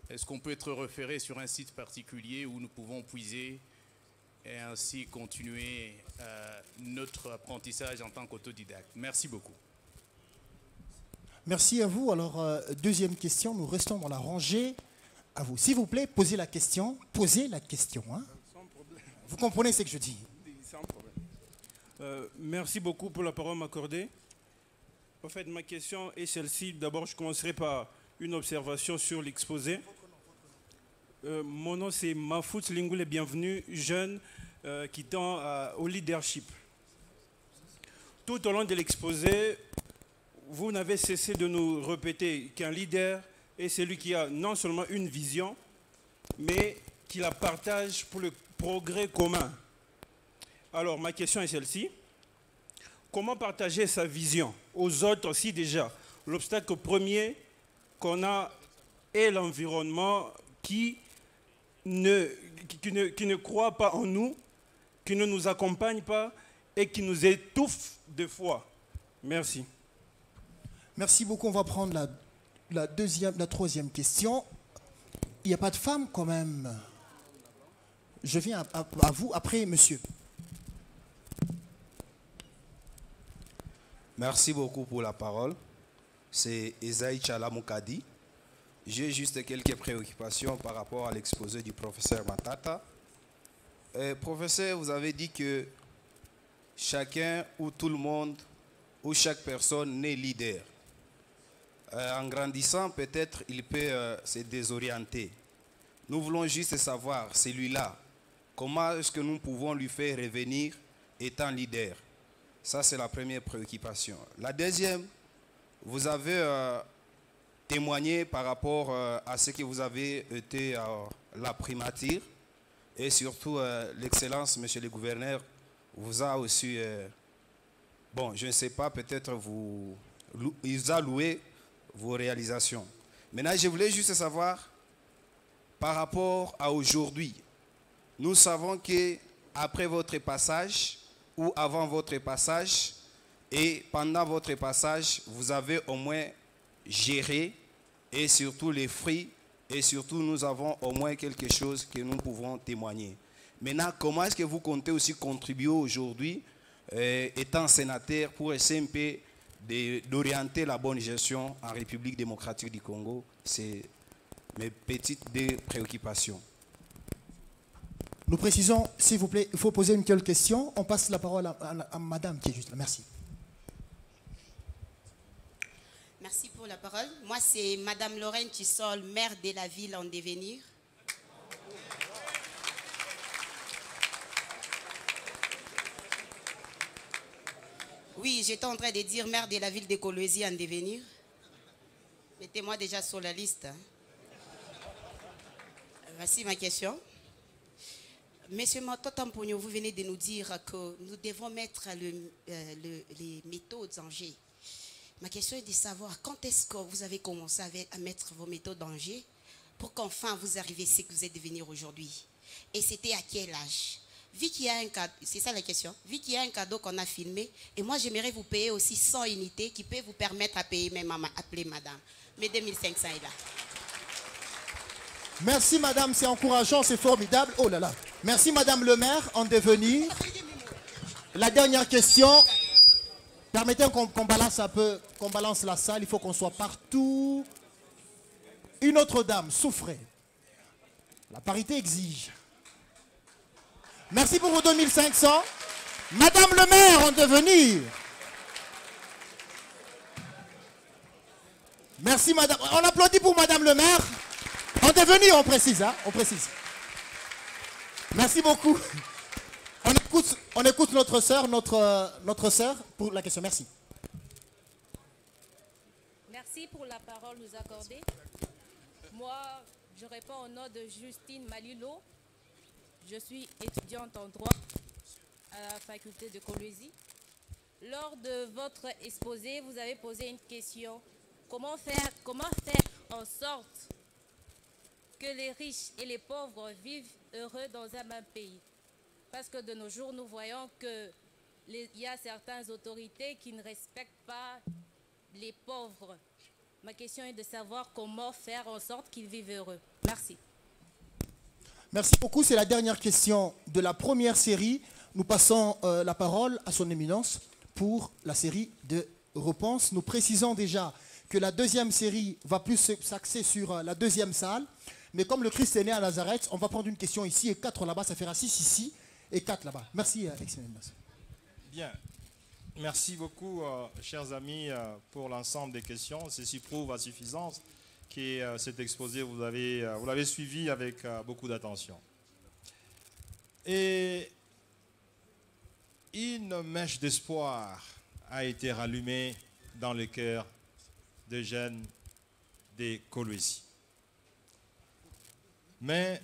Speaker 6: Est-ce qu'on peut être référé sur un site particulier où nous pouvons puiser et ainsi continuer notre apprentissage en tant qu'autodidacte? Merci beaucoup.
Speaker 3: Merci à vous. Alors, deuxième question, nous restons dans la rangée. À vous. S'il vous plaît, posez la question. Posez la question. Hein.
Speaker 7: Sans problème.
Speaker 3: Vous comprenez ce que je dis?
Speaker 7: Sans problème. Merci beaucoup pour la parole m'accordée. En fait, ma question est celle-ci. D'abord, je commencerai par une observation sur l'exposé. Mon nom, c'est Mafout Lingoule, bienvenue, jeune qui tend au leadership. Tout au long de l'exposé, vous n'avez cessé de nous répéter qu'un leader est celui qui a non seulement une vision, mais qui la partage pour le progrès commun. Alors, ma question est celle-ci. Comment partager sa vision aux autres aussi déjà? L'obstacle premier qu'on a est l'environnement qui ne croit pas en nous, qui ne nous accompagne pas et qui nous étouffe de foi. Merci.
Speaker 3: Merci beaucoup. On va prendre la troisième question. Il n'y a pas de femme quand même. Je viens à vous après, monsieur.
Speaker 8: Merci beaucoup pour la parole. C'est Esaïe Tchalamoukadi. J'ai juste quelques préoccupations par rapport à l'exposé du professeur Matata. Professeur, vous avez dit que chacun ou tout le monde ou chaque personne n'est leader. En grandissant, peut-être il peut se désorienter. Nous voulons juste savoir, celui-là, comment est-ce que nous pouvons lui faire revenir étant leader? Ça, c'est la première préoccupation. La deuxième, vous avez témoigné par rapport à ce que vous avez été la primature et surtout l'excellence, monsieur le gouverneur, vous a aussi, bon, je ne sais pas, peut-être il vous a loué vos réalisations. Maintenant, je voulais juste savoir, par rapport à aujourd'hui, nous savons qu'après votre passage, ou avant votre passage, et pendant votre passage, vous avez au moins géré, et surtout les fruits, et surtout nous avons au moins quelque chose que nous pouvons témoigner. Maintenant, comment est-ce que vous comptez aussi contribuer aujourd'hui, étant sénateur, pour essayer un peu d'orienter la bonne gestion en République démocratique du Congo? C'est mes petites préoccupations.
Speaker 3: Nous précisons, s'il vous plaît, il faut poser une seule question. On passe la parole à madame qui est juste là. Merci.
Speaker 9: Merci pour la parole. Moi, c'est madame Lorraine Tissol, maire de la ville en devenir. Oui, j'étais en train de dire maire de la ville de Kolwezi en devenir. Mettez-moi déjà sur la liste. Voici ma question. Monsieur Matotamponio, vous venez de nous dire que nous devons mettre les méthodes en jeu. Ma question est de savoir quand est-ce que vous avez commencé à mettre vos méthodes en jeu pour qu'enfin vous arriviez à ce que vous êtes devenu aujourd'hui. Et c'était à quel âge? Vu qu'il y a un cadeau, c'est ça la question, vu qu'il y a un cadeau qu'on a filmé, et moi j'aimerais vous payer aussi 100 unités qui peut vous permettre à payer même à appeler madame. Mais 2500 est là.
Speaker 3: Merci madame, c'est encourageant, c'est formidable. Oh là là. Merci madame le maire en devenir. La dernière question. Permettez qu'on balance un peu, qu'on balance la salle, il faut qu'on soit partout. Une autre dame, souffrez. La parité exige. Merci pour vos 2500. Madame le maire en devenir. Merci madame. On applaudit pour madame le maire. En devenir, on précise, hein, on précise. Merci beaucoup. On écoute notre sœur, notre sœur pour la question. Merci.
Speaker 10: Merci pour la parole nous accordée. Moi, je réponds au nom de Justine Malilo. Je suis étudiante en droit à la faculté de Kolwezi. Lors de votre exposé, vous avez posé une question. Comment faire en sorte que les riches et les pauvres vivent heureux dans un même pays? Parce que de nos jours, nous voyons qu'il y a certaines autorités qui ne respectent pas les pauvres. Ma question est de savoir comment faire en sorte qu'ils vivent heureux. Merci.
Speaker 3: Merci beaucoup. C'est la dernière question de la première série. Nous passons la parole à son éminence pour la série de réponses. Nous précisons déjà que la deuxième série va plus s'axer sur la deuxième salle. Mais comme le Christ est né à Nazareth, on va prendre une question ici et 4 là-bas. Ça fera 6 ici et 4 là-bas. Merci, Excellence.
Speaker 4: Bien. Merci beaucoup, chers amis, pour l'ensemble des questions. Ceci prouve à suffisance que cet exposé, vous l'avez suivi avec beaucoup d'attention. Et une mèche d'espoir a été rallumée dans le cœur des jeunes des Kolwezi. Mais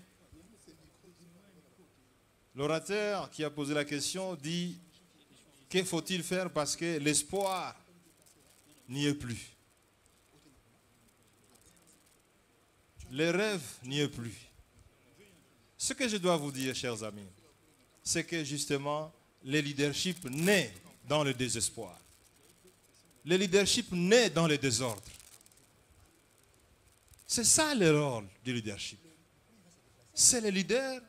Speaker 4: l'orateur qui a posé la question dit: que faut-il faire parce que l'espoir n'y est plus. Les rêves n'y est plus. Ce que je dois vous dire, chers amis, c'est que justement, le leadership naît dans le désespoir. Le leadership naît dans le désordre. C'est ça le rôle du leadership. C'est le leader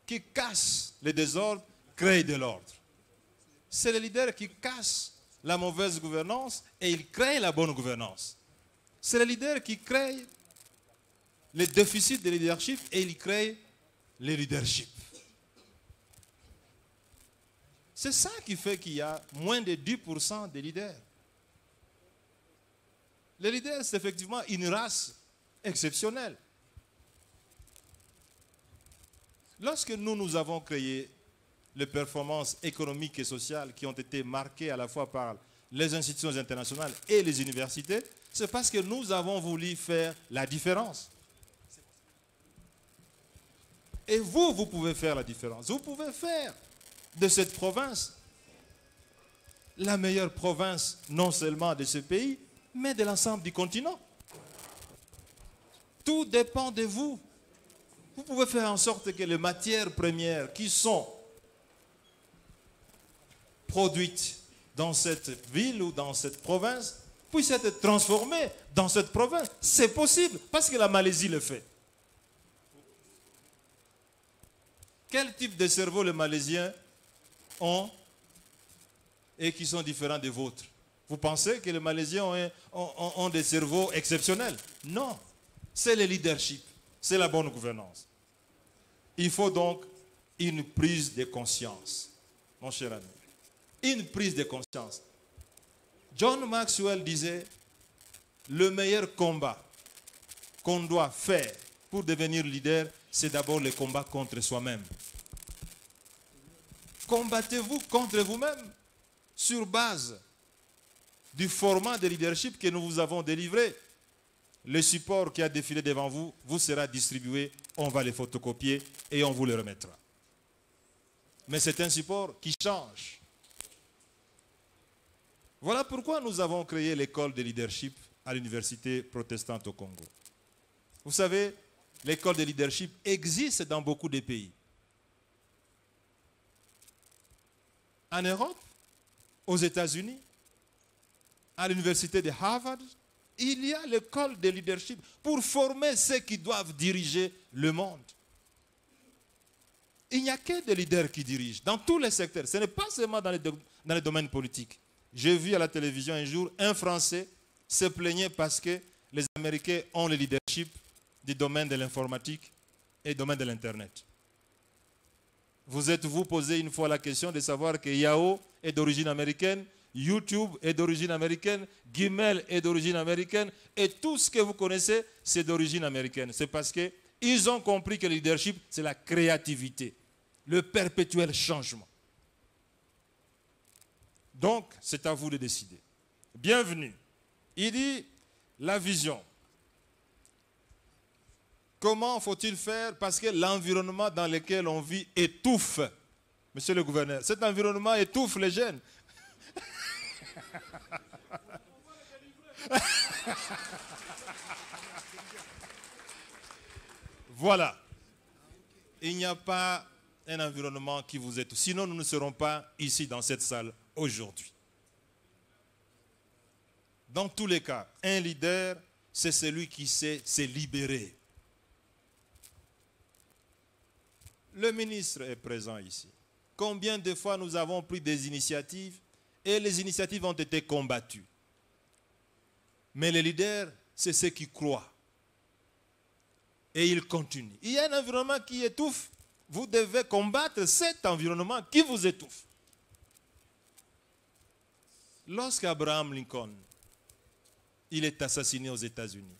Speaker 4: qui casse le désordre, crée de l'ordre. C'est le leader qui casse la mauvaise gouvernance et il crée la bonne gouvernance. C'est le leader qui crée les déficits de leadership et il crée le leadership. C'est ça qui fait qu'il y a moins de 10% de leaders. Les leaders, c'est effectivement une race exceptionnelle. Lorsque nous avons créé les performances économiques et sociales qui ont été marquées à la fois par les institutions internationales et les universités, c'est parce que nous avons voulu faire la différence. Et vous pouvez faire la différence. Vous pouvez faire de cette province. La meilleure province, non seulement de ce pays, mais de l'ensemble du continent. Tout dépend de vous. Vous pouvez faire en sorte que les matières premières qui sont produites dans cette ville ou dans cette province puissent être transformées dans cette province. C'est possible, parce que la Malaisie le fait. Quel type de cerveau les Malaisiens ont et qui sont différents des vôtres? Vous pensez que les Malaisiens ont des cerveaux exceptionnels? Non. C'est le leadership, c'est la bonne gouvernance. Il faut donc une prise de conscience, mon cher ami. Une prise de conscience. John Maxwell disait, le meilleur combat qu'on doit faire pour devenir leader, c'est d'abord le combat contre soi-même. Combattez-vous contre vous-même sur base du format de leadership que nous vous avons délivré. Le support qui a défilé devant vous vous sera distribué, on va les photocopier et on vous le remettra. Mais c'est un support qui change. Voilà pourquoi nous avons créé l'école de leadership à l'université protestante au Congo. Vous savez, l'école de leadership existe dans beaucoup de pays. En Europe, aux États-Unis, à l'université de Harvard, il y a l'école de leadership pour former ceux qui doivent diriger le monde. Il n'y a que des leaders qui dirigent dans tous les secteurs. Ce n'est pas seulement dans les domaines politiques. J'ai vu à la télévision un jour un Français se plaignait parce que les Américains ont le leadership du domaine de l'informatique et du domaine de l'Internet. Vous êtes-vous posé une fois la question de savoir que Yahoo est d'origine américaine, YouTube est d'origine américaine, Gmail est d'origine américaine, et tout ce que vous connaissez, c'est d'origine américaine. C'est parce qu'ils ont compris que le leadership, c'est la créativité, le perpétuel changement. Donc, c'est à vous de décider. Bienvenue. Il dit la vision. Comment faut-il faire? Parce que l'environnement dans lequel on vit étouffe. Monsieur le gouverneur, cet environnement étouffe les jeunes. Voilà. Il n'y a pas un environnement qui vous étouffe. Sinon, nous ne serons pas ici dans cette salle aujourd'hui. Dans tous les cas, un leader, c'est celui qui sait se libérer. Le ministre est présent ici. Combien de fois nous avons pris des initiatives et les initiatives ont été combattues. Mais les leaders, c'est ceux qui croient. Et ils continuent. Il y a un environnement qui étouffe. Vous devez combattre cet environnement qui vous étouffe. Lorsqu'Abraham Lincoln, il est assassiné aux États-Unis,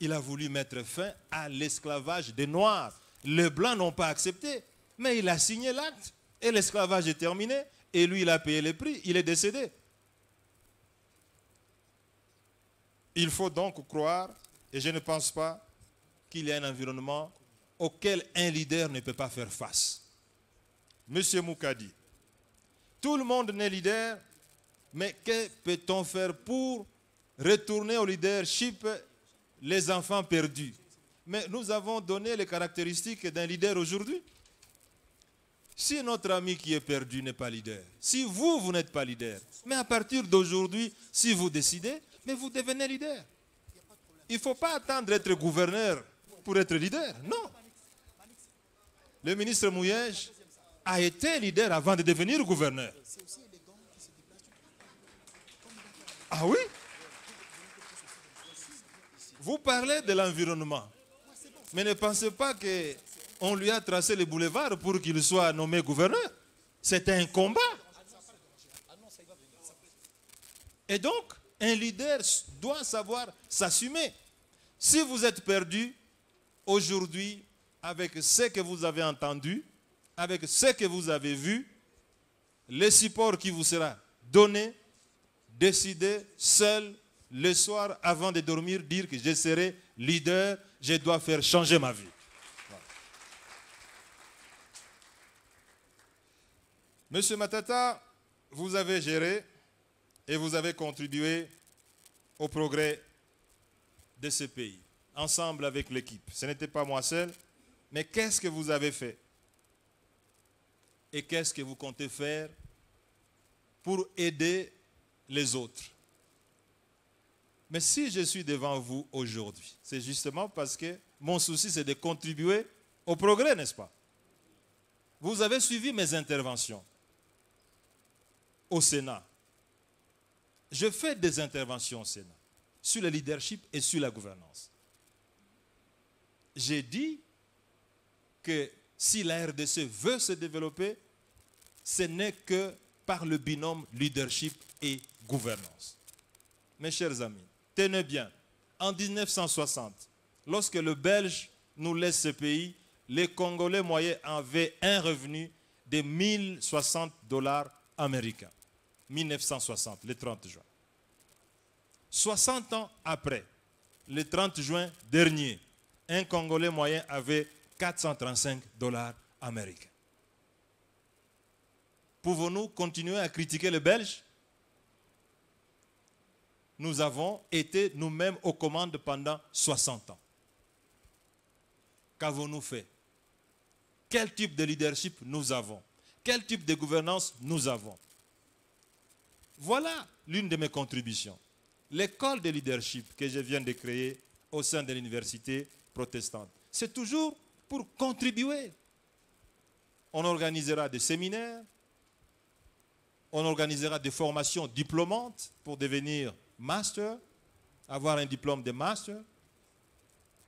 Speaker 4: il a voulu mettre fin à l'esclavage des Noirs. Les Blancs n'ont pas accepté, mais il a signé l'acte et l'esclavage est terminé et lui, il a payé le prix, il est décédé. Il faut donc croire, et je ne pense pas qu'il y a un environnement auquel un leader ne peut pas faire face. Monsieur Moukadi, tout le monde n'est leader, mais que peut-on faire pour retourner au leadership les enfants perdus? Mais nous avons donné les caractéristiques d'un leader aujourd'hui. Si notre ami qui est perdu n'est pas leader, si vous n'êtes pas leader, mais à partir d'aujourd'hui, si vous décidez, mais vous devenez leader. Il ne faut pas attendre d'être gouverneur pour être leader, non. Le ministre Mouyej a été leader avant de devenir gouverneur. Ah oui? Vous parlez de l'environnement, mais ne pensez pas qu'on lui a tracé le boulevard pour qu'il soit nommé gouverneur. C'est un combat. Et donc, un leader doit savoir s'assumer. Si vous êtes perdu aujourd'hui avec ce que vous avez entendu, avec ce que vous avez vu, le support qui vous sera donné, décidez seul le soir avant de dormir, dire que je serai leader, je dois faire changer ma vie. Voilà. Monsieur Matata, vous avez géré et vous avez contribué au progrès de ce pays, ensemble avec l'équipe. Ce n'était pas moi seul, mais qu'est-ce que vous avez fait? Et qu'est-ce que vous comptez faire pour aider les autres? Mais si je suis devant vous aujourd'hui, c'est justement parce que mon souci, c'est de contribuer au progrès, n'est-ce pas? Vous avez suivi mes interventions au Sénat. Je fais des interventions au Sénat sur le leadership et sur la gouvernance. J'ai dit que si la RDC veut se développer, ce n'est que par le binôme leadership et gouvernance. Mes chers amis, tenez bien, en 1960, lorsque le Belge nous laisse ce pays, les Congolais moyens avaient un revenu de 1060 $ américains. 1960, le 30 juin. 60 ans après, le 30 juin dernier, un Congolais moyen avait 435 $ américains. Pouvons-nous continuer à critiquer les Belges? Nous avons été nous-mêmes aux commandes pendant 60 ans. Qu'avons-nous fait? Quel type de leadership nous avons? Quel type de gouvernance nous avons? Voilà l'une de mes contributions. L'école de leadership que je viens de créer au sein de l'université protestante, c'est toujours pour contribuer. On organisera des séminaires, on organisera des formations diplômantes pour devenir master, avoir un diplôme de master.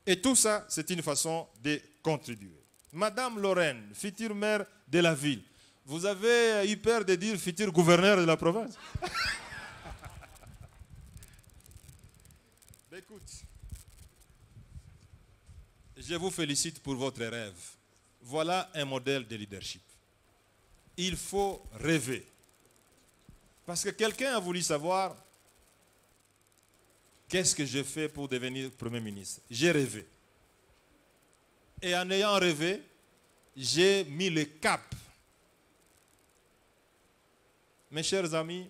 Speaker 4: Et tout ça, c'est une façon de contribuer. Madame Lorraine, future maire de la ville, vous avez eu peur de dire futur gouverneur de la province? Écoute, je vous félicite pour votre rêve. Voilà un modèle de leadership. Il faut rêver. Parce que quelqu'un a voulu savoir qu'est-ce que je fais pour devenir Premier ministre. J'ai rêvé. Et en ayant rêvé, j'ai mis le cap. Mes chers amis,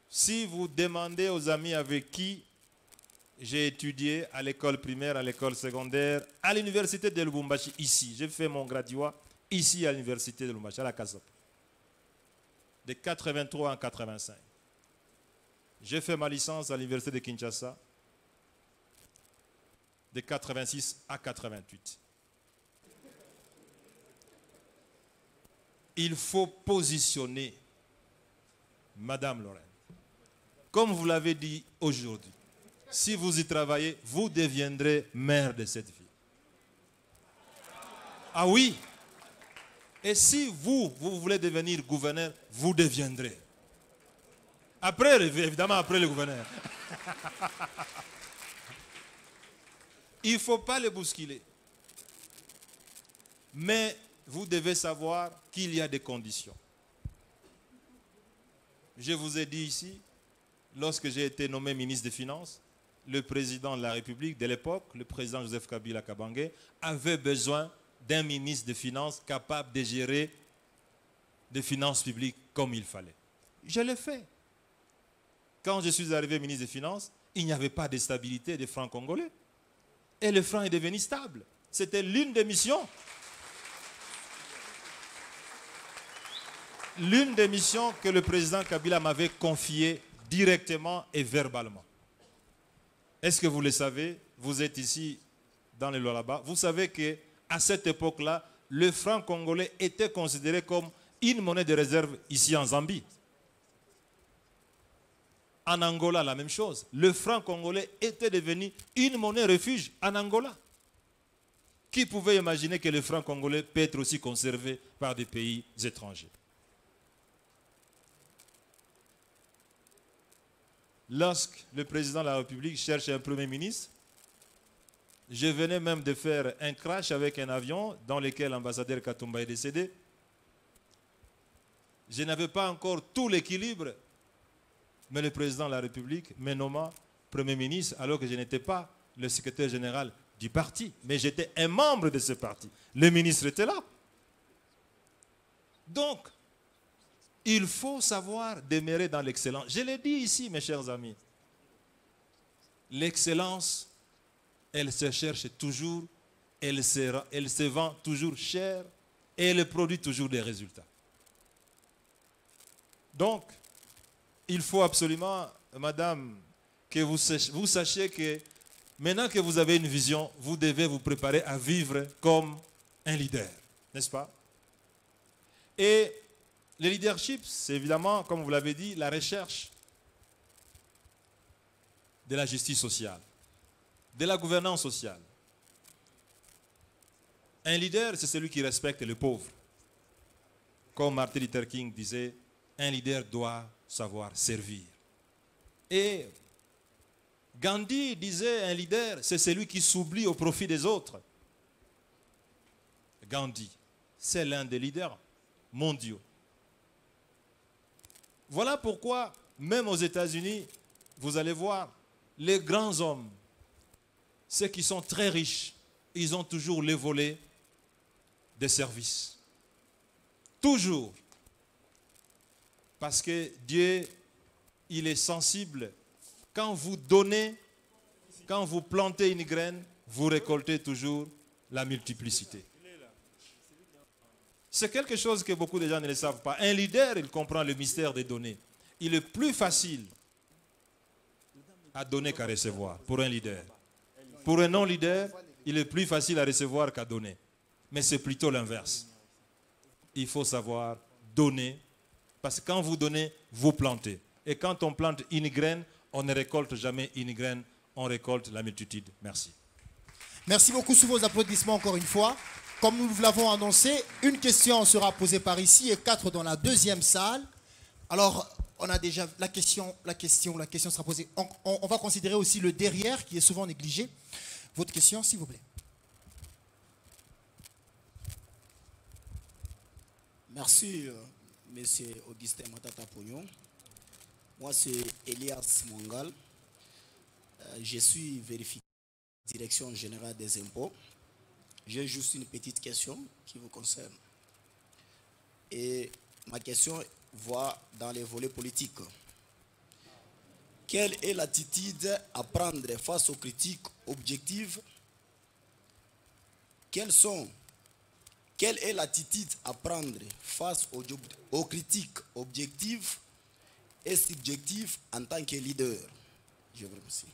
Speaker 4: si vous demandez aux amis avec qui j'ai étudié à l'école primaire, à l'école secondaire, à l'université de Lubumbashi, ici, j'ai fait mon graduat ici à l'université de Lubumbashi, à la Kasop, de 83 en 85. J'ai fait ma licence à l'université de Kinshasa, de 86 à 88. Il faut positionner Madame Lorraine. Comme vous l'avez dit aujourd'hui, si vous y travaillez, vous deviendrez maire de cette ville. Ah oui. Et si vous voulez devenir gouverneur, vous deviendrez. Après, évidemment, après le gouverneur. Il ne faut pas le bousculer. Mais vous devez savoir qu'il y a des conditions. Je vous ai dit ici, lorsque j'ai été nommé ministre des Finances, le président de la République de l'époque, le président Joseph Kabila Kabange, avait besoin d'un ministre des Finances capable de gérer des finances publiques comme il fallait. Je l'ai fait. Quand je suis arrivé ministre des Finances, il n'y avait pas de stabilité des francs congolais. Et le franc est devenu stable. C'était l'une des missions. L'une des missions que le président Kabila m'avait confiée directement et verbalement. Est-ce que vous le savez? Vous êtes ici dans les Lualaba. Vous savez qu'à cette époque-là, le franc congolais était considéré comme une monnaie de réserve ici en Zambie. En Angola, la même chose. Le franc congolais était devenu une monnaie refuge en Angola. Qui pouvait imaginer que le franc congolais peut être aussi conservé par des pays étrangers? Lorsque le président de la République cherche un Premier ministre, je venais même de faire un crash avec un avion dans lequel l'ambassadeur Katumba est décédé. Je n'avais pas encore tout l'équilibre, mais le président de la République me nomma Premier ministre alors que je n'étais pas le secrétaire général du parti, mais j'étais un membre de ce parti. Le ministre était là. Donc, Il faut savoir demeurer dans l'excellence. Je l'ai dit ici, mes chers amis. L'excellence, elle se cherche toujours, elle se vend toujours cher et elle produit toujours des résultats. Donc, il faut absolument, madame, que vous sachiez que maintenant que vous avez une vision, vous devez vous préparer à vivre comme un leader, n'est-ce pas? Et le leadership, c'est évidemment, comme vous l'avez dit, la recherche de la justice sociale, de la gouvernance sociale. Un leader, c'est celui qui respecte le pauvre. Comme Martin Luther King disait, un leader doit savoir servir. Et Gandhi disait, un leader, c'est celui qui s'oublie au profit des autres. Gandhi, c'est l'un des leaders mondiaux. Voilà pourquoi, même aux États-Unis, vous allez voir, les grands hommes, ceux qui sont très riches, ils ont toujours les volets des services. Toujours. Parce que Dieu, il est sensible. Quand vous donnez, quand vous plantez une graine, vous récoltez toujours la multiplicité. C'est quelque chose que beaucoup de gens ne le savent pas. Un leader, il comprend le mystère des données. Il est plus facile à donner qu'à recevoir pour un leader. Pour un non-leader, il est plus facile à recevoir qu'à donner. Mais c'est plutôt l'inverse. Il faut savoir donner, parce que quand vous donnez, vous plantez. Et quand on plante une graine, on ne récolte jamais une graine, on récolte la multitude. Merci.
Speaker 3: Merci beaucoup sous vos applaudissements encore une fois. Comme nous vous l'avons annoncé, une question sera posée par ici et 4 dans la deuxième salle. Alors, on a déjà la question sera posée. On va considérer aussi le derrière qui est souvent négligé. Votre question, s'il vous plaît.
Speaker 11: Merci, monsieur Augustin Matata Pognon. Moi, c'est Elias Mongal. Je suis vérificateur de la Direction générale des impôts. J'ai juste une petite question qui vous concerne. Et ma question va dans les volets politiques. Quelle est l'attitude à prendre face aux critiques objectives? Quelle est l'attitude à prendre face aux critiques objectives et subjectives en tant que leader? Je vous remercie.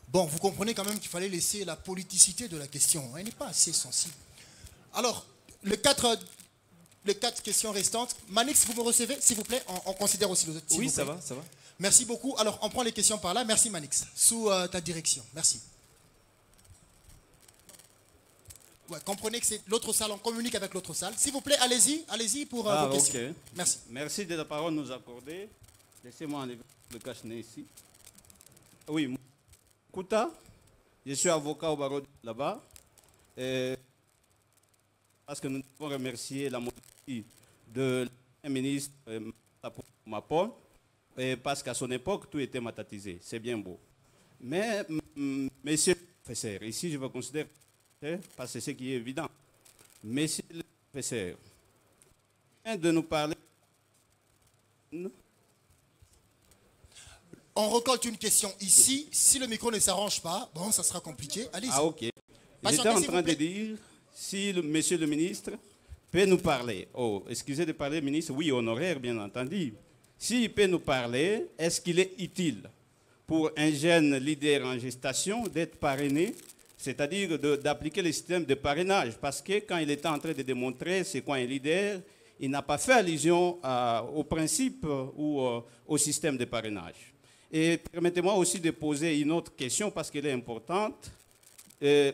Speaker 3: Bon, vous comprenez quand même qu'il fallait laisser la politicité de la question. Elle n'est pas assez sensible. Alors, les quatre questions restantes. Manix, vous me recevez, s'il vous plaît? On considère aussi les autres.
Speaker 12: Oui, ça va, ça va.
Speaker 3: Merci beaucoup. Alors, on prend les questions par là. Merci, Manix. Sous ta direction. Merci. Ouais, comprenez que c'est l'autre salle, on communique avec l'autre salle. S'il vous plaît, allez-y pour vos questions.
Speaker 12: Okay.
Speaker 3: Merci.
Speaker 12: Merci de la parole nous accorder. Laissez-moi enlever le cache-nez ici. Oui, Kouta, je suis avocat au barreau là-bas. Parce que nous devons remercier la modestie de la ministre Mapon, parce qu'à son époque, tout était matatisé. C'est bien beau. Mais, monsieur le professeur, ici je veux considérer, parce que c'est ce qui est évident, monsieur le professeur, de nous parler.
Speaker 3: On récolte une question ici. Si le micro ne s'arrange pas, bon, ça sera compliqué. Allez-y.
Speaker 12: Ah, ok. J'étais en train de dire, si monsieur le ministre peut nous parler. Oh, excusez de parler, ministre, oui, honoraire, bien entendu. S'il peut nous parler, est-ce qu'il est utile pour un jeune leader en gestation d'être parrainé, c'est-à-dire d'appliquer le système de parrainage? Parce que quand il était en train de démontrer c'est quoi un leader, il n'a pas fait allusion au principe ou au système de parrainage. Et permettez-moi aussi de poser une autre question parce qu'elle est importante.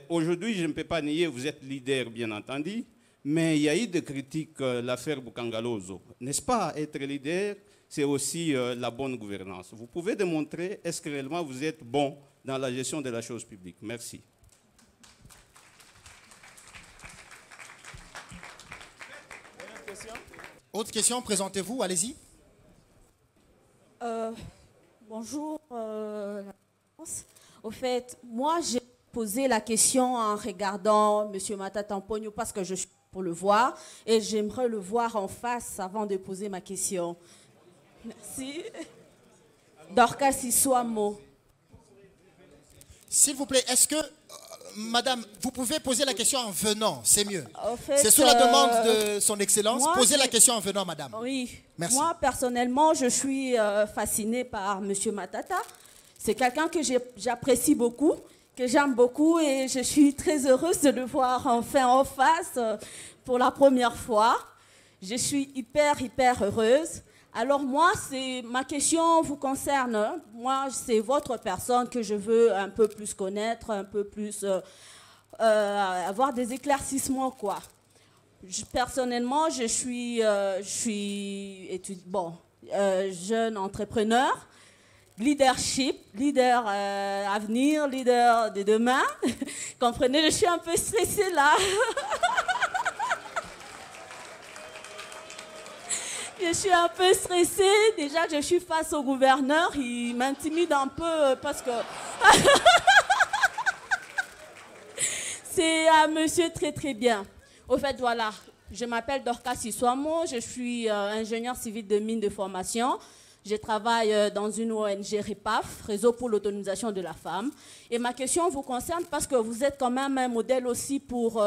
Speaker 12: Aujourd'hui, je ne peux pas nier, vous êtes leader, bien entendu, mais il y a eu des critiques, l'affaire Bukangalozo. N'est-ce pas, être leader, c'est aussi la bonne gouvernance. Vous pouvez démontrer, est-ce que réellement vous êtes bon dans la gestion de la chose publique? Merci.
Speaker 3: Autre question, présentez-vous, allez-y.
Speaker 13: Bonjour. Au fait, moi, j'ai posé la question en regardant M. Matata Pognon parce que je suis pour le voir. Et j'aimerais le voir en face avant de poser ma question. Merci. Dorcas Isuamo.
Speaker 3: S'il vous plaît, est-ce que, madame, vous pouvez poser la question en venant, c'est mieux.
Speaker 13: En fait,
Speaker 3: c'est sous la demande de son excellence.
Speaker 13: moi,
Speaker 3: Posez la question en venant, madame.
Speaker 13: Oui.
Speaker 3: Merci.
Speaker 13: Moi, personnellement, je suis fascinée par M. Matata. C'est quelqu'un que j'apprécie beaucoup, que j'aime beaucoup, et je suis très heureuse de le voir enfin en face pour la première fois. Je suis hyper heureuse. Alors moi, ma question vous concerne. Moi, c'est votre personne que je veux un peu plus connaître, un peu plus avoir des éclaircissements, quoi. Personnellement, je suis jeune entrepreneur, leadership, leader avenir, leader de demain. Comprenez, je suis un peu stressée là. Je suis un peu stressée. Déjà, je suis face au gouverneur. Il m'intimide un peu parce que c'est un monsieur très bien. Au fait, voilà, je m'appelle Dorcas Isuamo. Je suis ingénieur civil de mine de formation. Je travaille dans une ONG REPAF, Réseau pour l'autonomisation de la femme. Et ma question vous concerne parce que vous êtes quand même un modèle aussi pour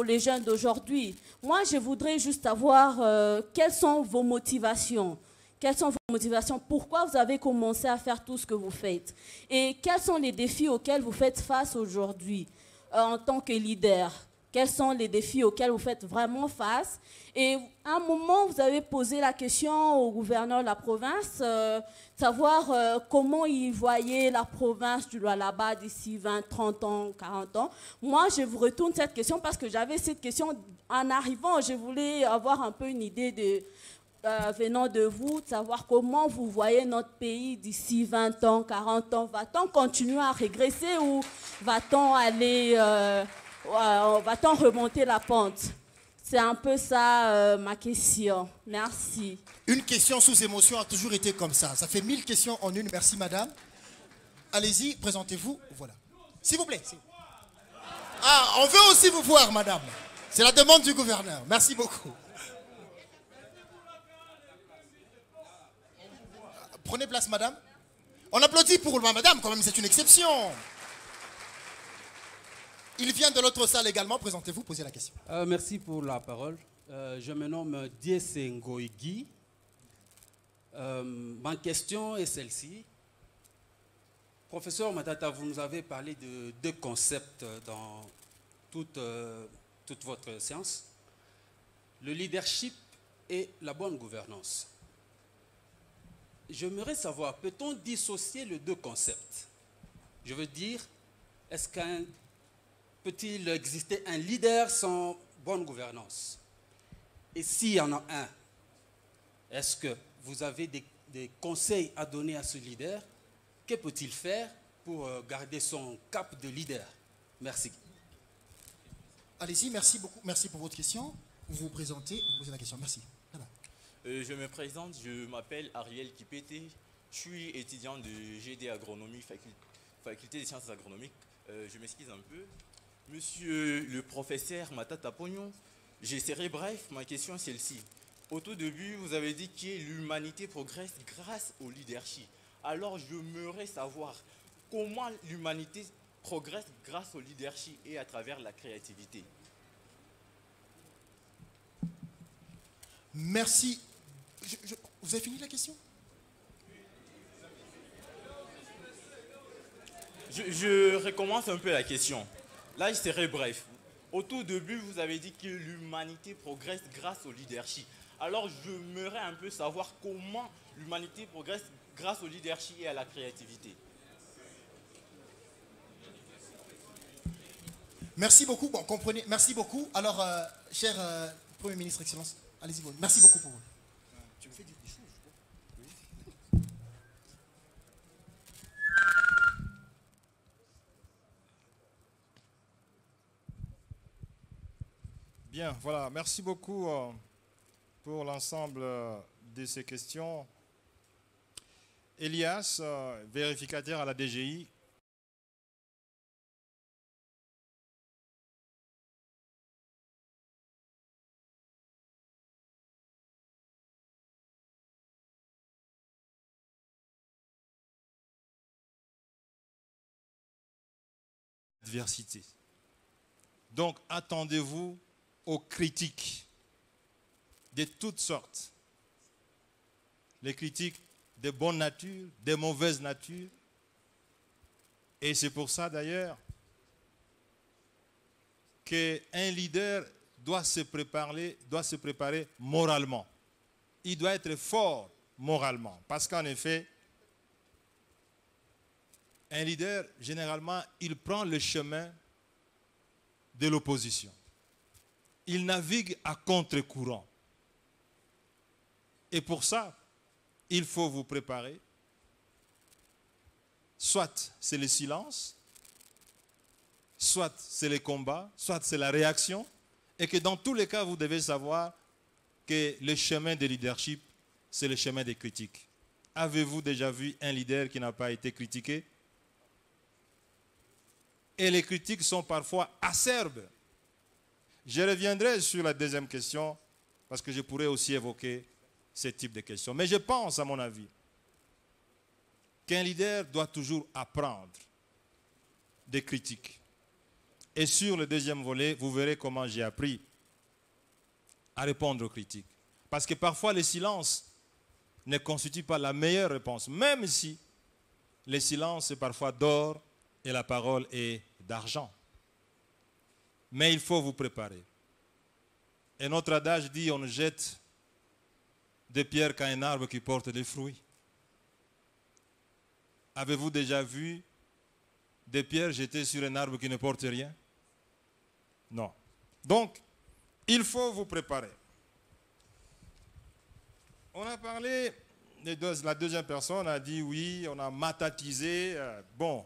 Speaker 13: les jeunes d'aujourd'hui. Moi, je voudrais juste savoir quelles sont vos motivations. Quelles sont vos motivations? Pourquoi vous avez commencé à faire tout ce que vous faites? Et quels sont les défis auxquels vous faites face aujourd'hui en tant que leader? Quels sont les défis auxquels vous faites vraiment face? Et à un moment, vous avez posé la question au gouverneur de la province, savoir comment il voyait la province du Lualaba d'ici 20, 30 ans, 40 ans. Moi, je vous retourne cette question parce que j'avais cette question en arrivant. Je voulais avoir un peu une idée venant de vous, de savoir comment vous voyez notre pays d'ici 20 ans, 40 ans. Va-t-on continuer à régresser ou va-t-on aller... va-t-on remonter la pente? C'est un peu ça ma question. Merci.
Speaker 3: Une question sous émotion a toujours été comme ça. Ça fait 1000 questions en une. Merci, madame. Allez-y, présentez-vous. Voilà. S'il vous plaît. Ah, on veut aussi vous voir, madame. C'est la demande du gouverneur. Merci beaucoup. Prenez place, madame. On applaudit pour madame, quand même, c'est une exception. Il vient de l'autre salle également. Présentez-vous, posez la question.
Speaker 14: Merci pour la parole. Je me nomme Diese Ngoïgui. Ma question est celle-ci. Professeur Matata, vous nous avez parlé de deux concepts dans toute votre séance. Le leadership et la bonne gouvernance. J'aimerais savoir, peut-on dissocier les deux concepts? Je veux dire, peut-il exister un leader sans bonne gouvernance? Et s'il y en a un, est-ce que vous avez des conseils à donner à ce leader? Que peut-il faire pour garder son cap de leader? Merci.
Speaker 3: Allez-y, merci beaucoup. Merci pour votre question. Vous vous présentez, vous posez la question. Merci. Voilà.
Speaker 15: Je me présente, je m'appelle Ariel Kipete. Je suis étudiant de GD Agronomie, faculté des sciences agronomiques. Je m'excuse un peu. Monsieur le professeur Matata Pognon, j'essaierai bref, ma question est celle-ci. Au tout début, vous avez dit que l'humanité progresse grâce au leadership. Alors, j'aimerais savoir comment l'humanité progresse grâce au leadership et à travers la créativité.
Speaker 3: Merci. Vous avez fini la question?
Speaker 15: Je recommence un peu la question. Là, je serai bref. Au tout début, vous avez dit que l'humanité progresse grâce au leadership. Alors, j'aimerais un peu savoir comment l'humanité progresse grâce au leadership et à la créativité.
Speaker 3: Merci beaucoup. Bon, comprenez. Merci beaucoup. Alors, cher Premier ministre, Excellence, allez-y. Merci beaucoup pour vous. Tu me fais dire des choses. Oui.
Speaker 4: Bien, voilà. Merci beaucoup pour l'ensemble de ces questions. Elias, vérificateur à la DGI, l'adversité. Donc attendez-vous aux critiques de toutes sortes. Les critiques de bonne nature, de mauvaise nature. Et c'est pour ça d'ailleurs qu'un leader doit se préparer moralement. Il doit être fort moralement. Parce qu'en effet, un leader, généralement, il prend le chemin de l'opposition. Il navigue à contre-courant. Et pour ça, il faut vous préparer. Soit c'est le silence, soit c'est le combat, soit c'est la réaction. Et que dans tous les cas, vous devez savoir que le chemin de leadership, c'est le chemin des critiques. Avez-vous déjà vu un leader qui n'a pas été critiqué? Et les critiques sont parfois acerbes. Je reviendrai sur la deuxième question, parce que je pourrais aussi évoquer ce type de questions. Mais je pense, à mon avis, qu'un leader doit toujours apprendre des critiques. Et sur le deuxième volet, vous verrez comment j'ai appris à répondre aux critiques. Parce que parfois, le silence ne constitue pas la meilleure réponse, même si le silence est parfois d'or et la parole est d'argent. Mais il faut vous préparer. Et notre adage dit, on ne jette des pierres qu'à un arbre qui porte des fruits. Avez-vous déjà vu des pierres jetées sur un arbre qui ne porte rien? Non. Donc, il faut vous préparer. On a parlé, la deuxième personne a dit oui, on a matatisé. Bon,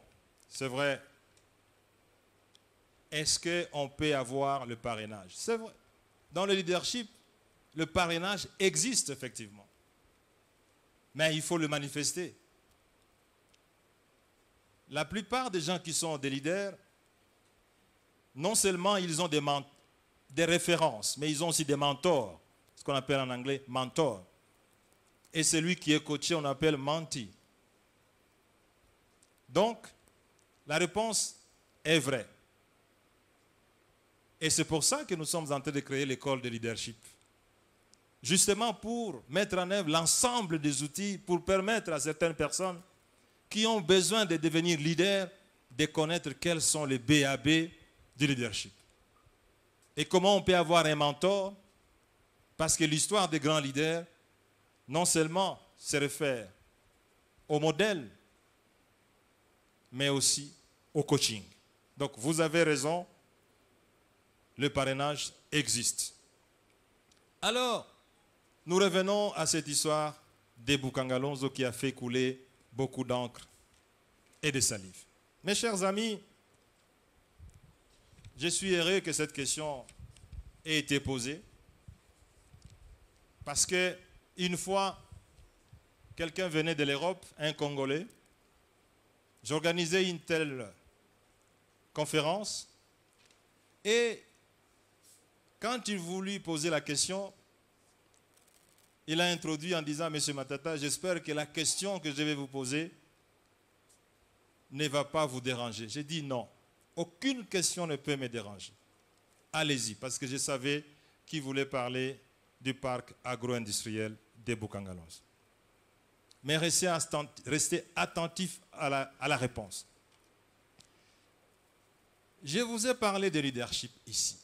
Speaker 4: c'est vrai. Est-ce qu'on peut avoir le parrainage? C'est vrai. Dans le leadership, le parrainage existe effectivement. Mais il faut le manifester. La plupart des gens qui sont des leaders, non seulement ils ont des références, mais ils ont aussi des mentors, ce qu'on appelle en anglais mentor. Et celui qui est coaché, on appelle mentee. Donc, la réponse est vraie. Et c'est pour ça que nous sommes en train de créer l'école de leadership. Justement pour mettre en œuvre l'ensemble des outils pour permettre à certaines personnes qui ont besoin de devenir leaders de connaître quels sont les BAB du leadership. Et comment on peut avoir un mentor, parce que l'histoire des grands leaders, non seulement se réfère au modèle, mais aussi au coaching. Donc vous avez raison, le parrainage existe. Alors, nous revenons à cette histoire de Bukangalonzo qui a fait couler beaucoup d'encre et de salive. Mes chers amis, je suis heureux que cette question ait été posée, parce que une fois, quelqu'un venait de l'Europe, un Congolais, j'organisais une telle conférence, et quand il voulut poser la question, il a introduit en disant, Monsieur Matata, j'espère que la question que je vais vous poser ne va pas vous déranger. J'ai dit non, aucune question ne peut me déranger. Allez-y, parce que je savais qu'il voulait parler du parc agro-industriel de Bukangalonzo. Mais restez attentif à la réponse. Je vous ai parlé de leadership ici.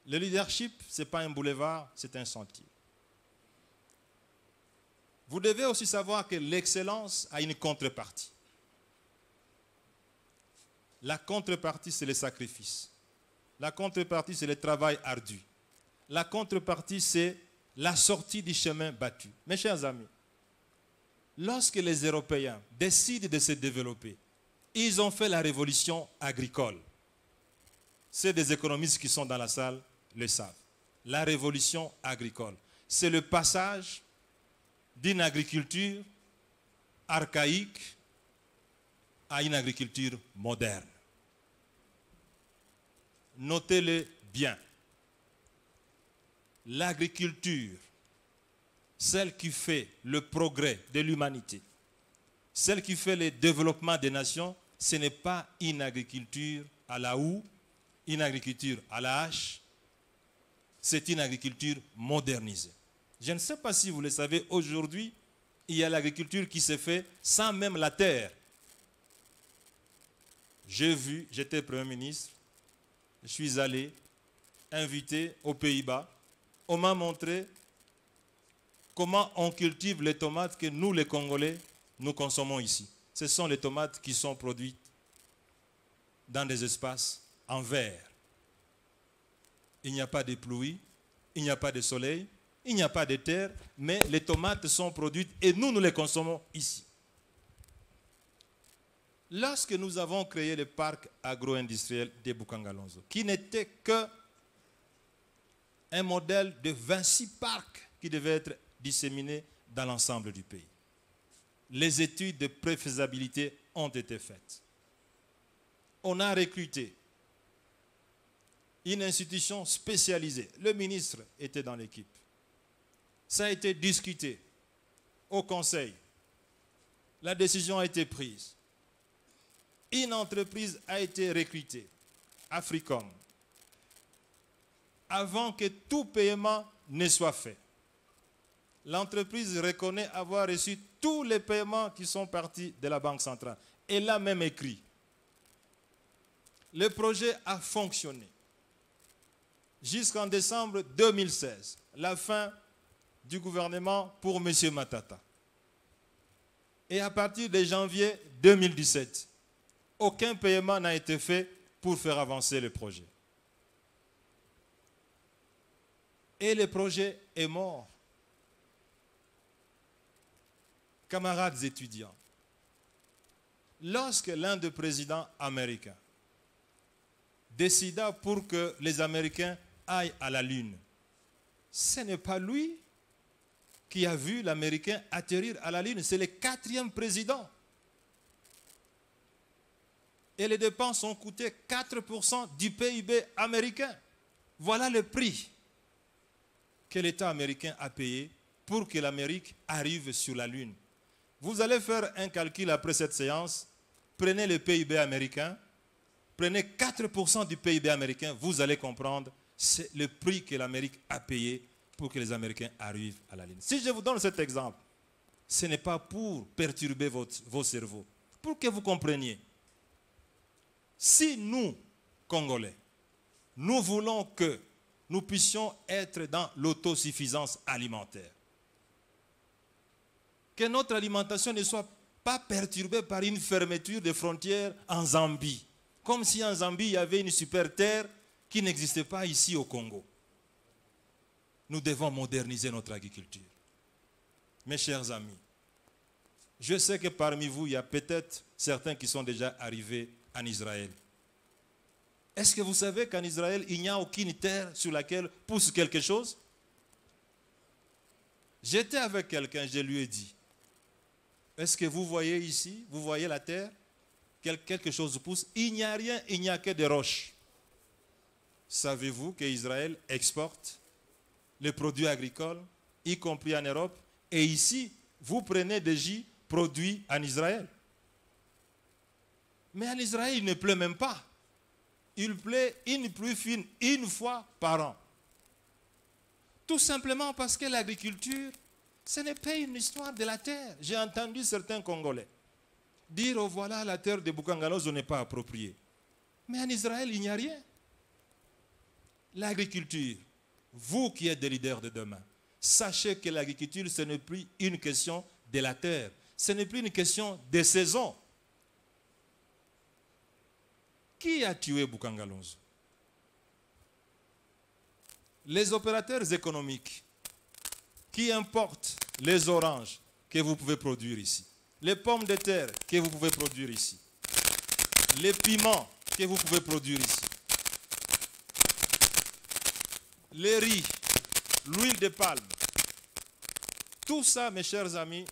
Speaker 4: Le leadership, ce n'est pas un boulevard, c'est un sentier. Vous devez aussi savoir que l'excellence a une contrepartie. La contrepartie, c'est le sacrifice. La contrepartie, c'est le travail ardu. La contrepartie, c'est la sortie du chemin battu. Mes chers amis, lorsque les Européens décident de se développer, ils ont fait la révolution agricole. C'est des économistes qui sont dans la salle le savent. La révolution agricole, c'est le passage d'une agriculture archaïque à une agriculture moderne. Notez-le bien. L'agriculture, celle qui fait le progrès de l'humanité, celle qui fait le développement des nations, ce n'est pas une agriculture à la houe, une agriculture à la hache, c'est une agriculture modernisée. Je ne sais pas si vous le savez, aujourd'hui, il y a l'agriculture qui se fait sans même la terre. J'ai vu, j'étais Premier ministre, je suis allé invité aux Pays-Bas. On m'a montré comment on cultive les tomates que nous, les Congolais, nous consommons ici. Ce sont les tomates qui sont produites dans des espaces en verre. Il n'y a pas de pluie, il n'y a pas de soleil, il n'y a pas de terre, mais les tomates sont produites et nous, nous les consommons ici. Lorsque nous avons créé le parc agro-industriel de Bukangalonzo, qui n'était que un modèle de 26 parcs qui devaient être disséminés dans l'ensemble du pays, les études de préfaisabilité ont été faites. On a recruté une institution spécialisée. Le ministre était dans l'équipe. Ça a été discuté au Conseil. La décision a été prise. Une entreprise a été recrutée, Africom, avant que tout paiement ne soit fait. L'entreprise reconnaît avoir reçu tous les paiements qui sont partis de la Banque centrale. Elle a même écrit. Le projet a fonctionné jusqu'en décembre 2016, la fin du gouvernement pour M. Matata. Et à partir de janvier 2017, aucun paiement n'a été fait pour faire avancer le projet. Et le projet est mort. Camarades étudiants, lorsque l'un des présidents américains décida pour que les Américains aillent à la Lune, ce n'est pas lui qui a vu l'Américain atterrir à la Lune, c'est le 4e président. Et les dépenses ont coûté 4% du PIB américain. Voilà le prix que l'État américain a payé pour que l'Amérique arrive sur la Lune. Vous allez faire un calcul après cette séance. Prenez le PIB américain, prenez 4% du PIB américain, vous allez comprendre, c'est le prix que l'Amérique a payé pour que les Américains arrivent à la Lune. Si je vous donne cet exemple, ce n'est pas pour perturber vos cerveaux, pour que vous compreniez. Si nous, Congolais, nous voulons que nous puissions être dans l'autosuffisance alimentaire, que notre alimentation ne soit pas perturbée par une fermeture des frontières en Zambie, comme si en Zambie il y avait une super terre qui n'existait pas ici au Congo. Nous devons moderniser notre agriculture. Mes chers amis, je sais que parmi vous, il y a peut-être certains qui sont déjà arrivés en Israël. Est-ce que vous savez qu'en Israël, il n'y a aucune terre sur laquelle pousse quelque chose? J'étais avec quelqu'un, je lui ai dit, est-ce que vous voyez ici, vous voyez la terre? Quelque chose pousse. Il n'y a rien, il n'y a que des roches. Savez-vous qu'Israël exporte les produits agricoles, y compris en Europe, et ici, vous prenez des jus produits en Israël. Mais en Israël, il ne pleut même pas. Il pleut une pluie fine une fois par an. Tout simplement parce que l'agriculture, ce n'est pas une histoire de la terre. J'ai entendu certains Congolais dire, oh voilà, la terre de Bukangalonzo n'est pas appropriée. Mais en Israël, il n'y a rien. L'agriculture, vous qui êtes des leaders de demain, sachez que l'agriculture, ce n'est plus une question de la terre. Ce n'est plus une question des saisons. Qui a tué Bukangalonzo? Les opérateurs économiques qui importent les oranges que vous pouvez produire ici, les pommes de terre que vous pouvez produire ici, les piments que vous pouvez produire ici, les riz, l'huile de palme. Tout ça, mes chers amis,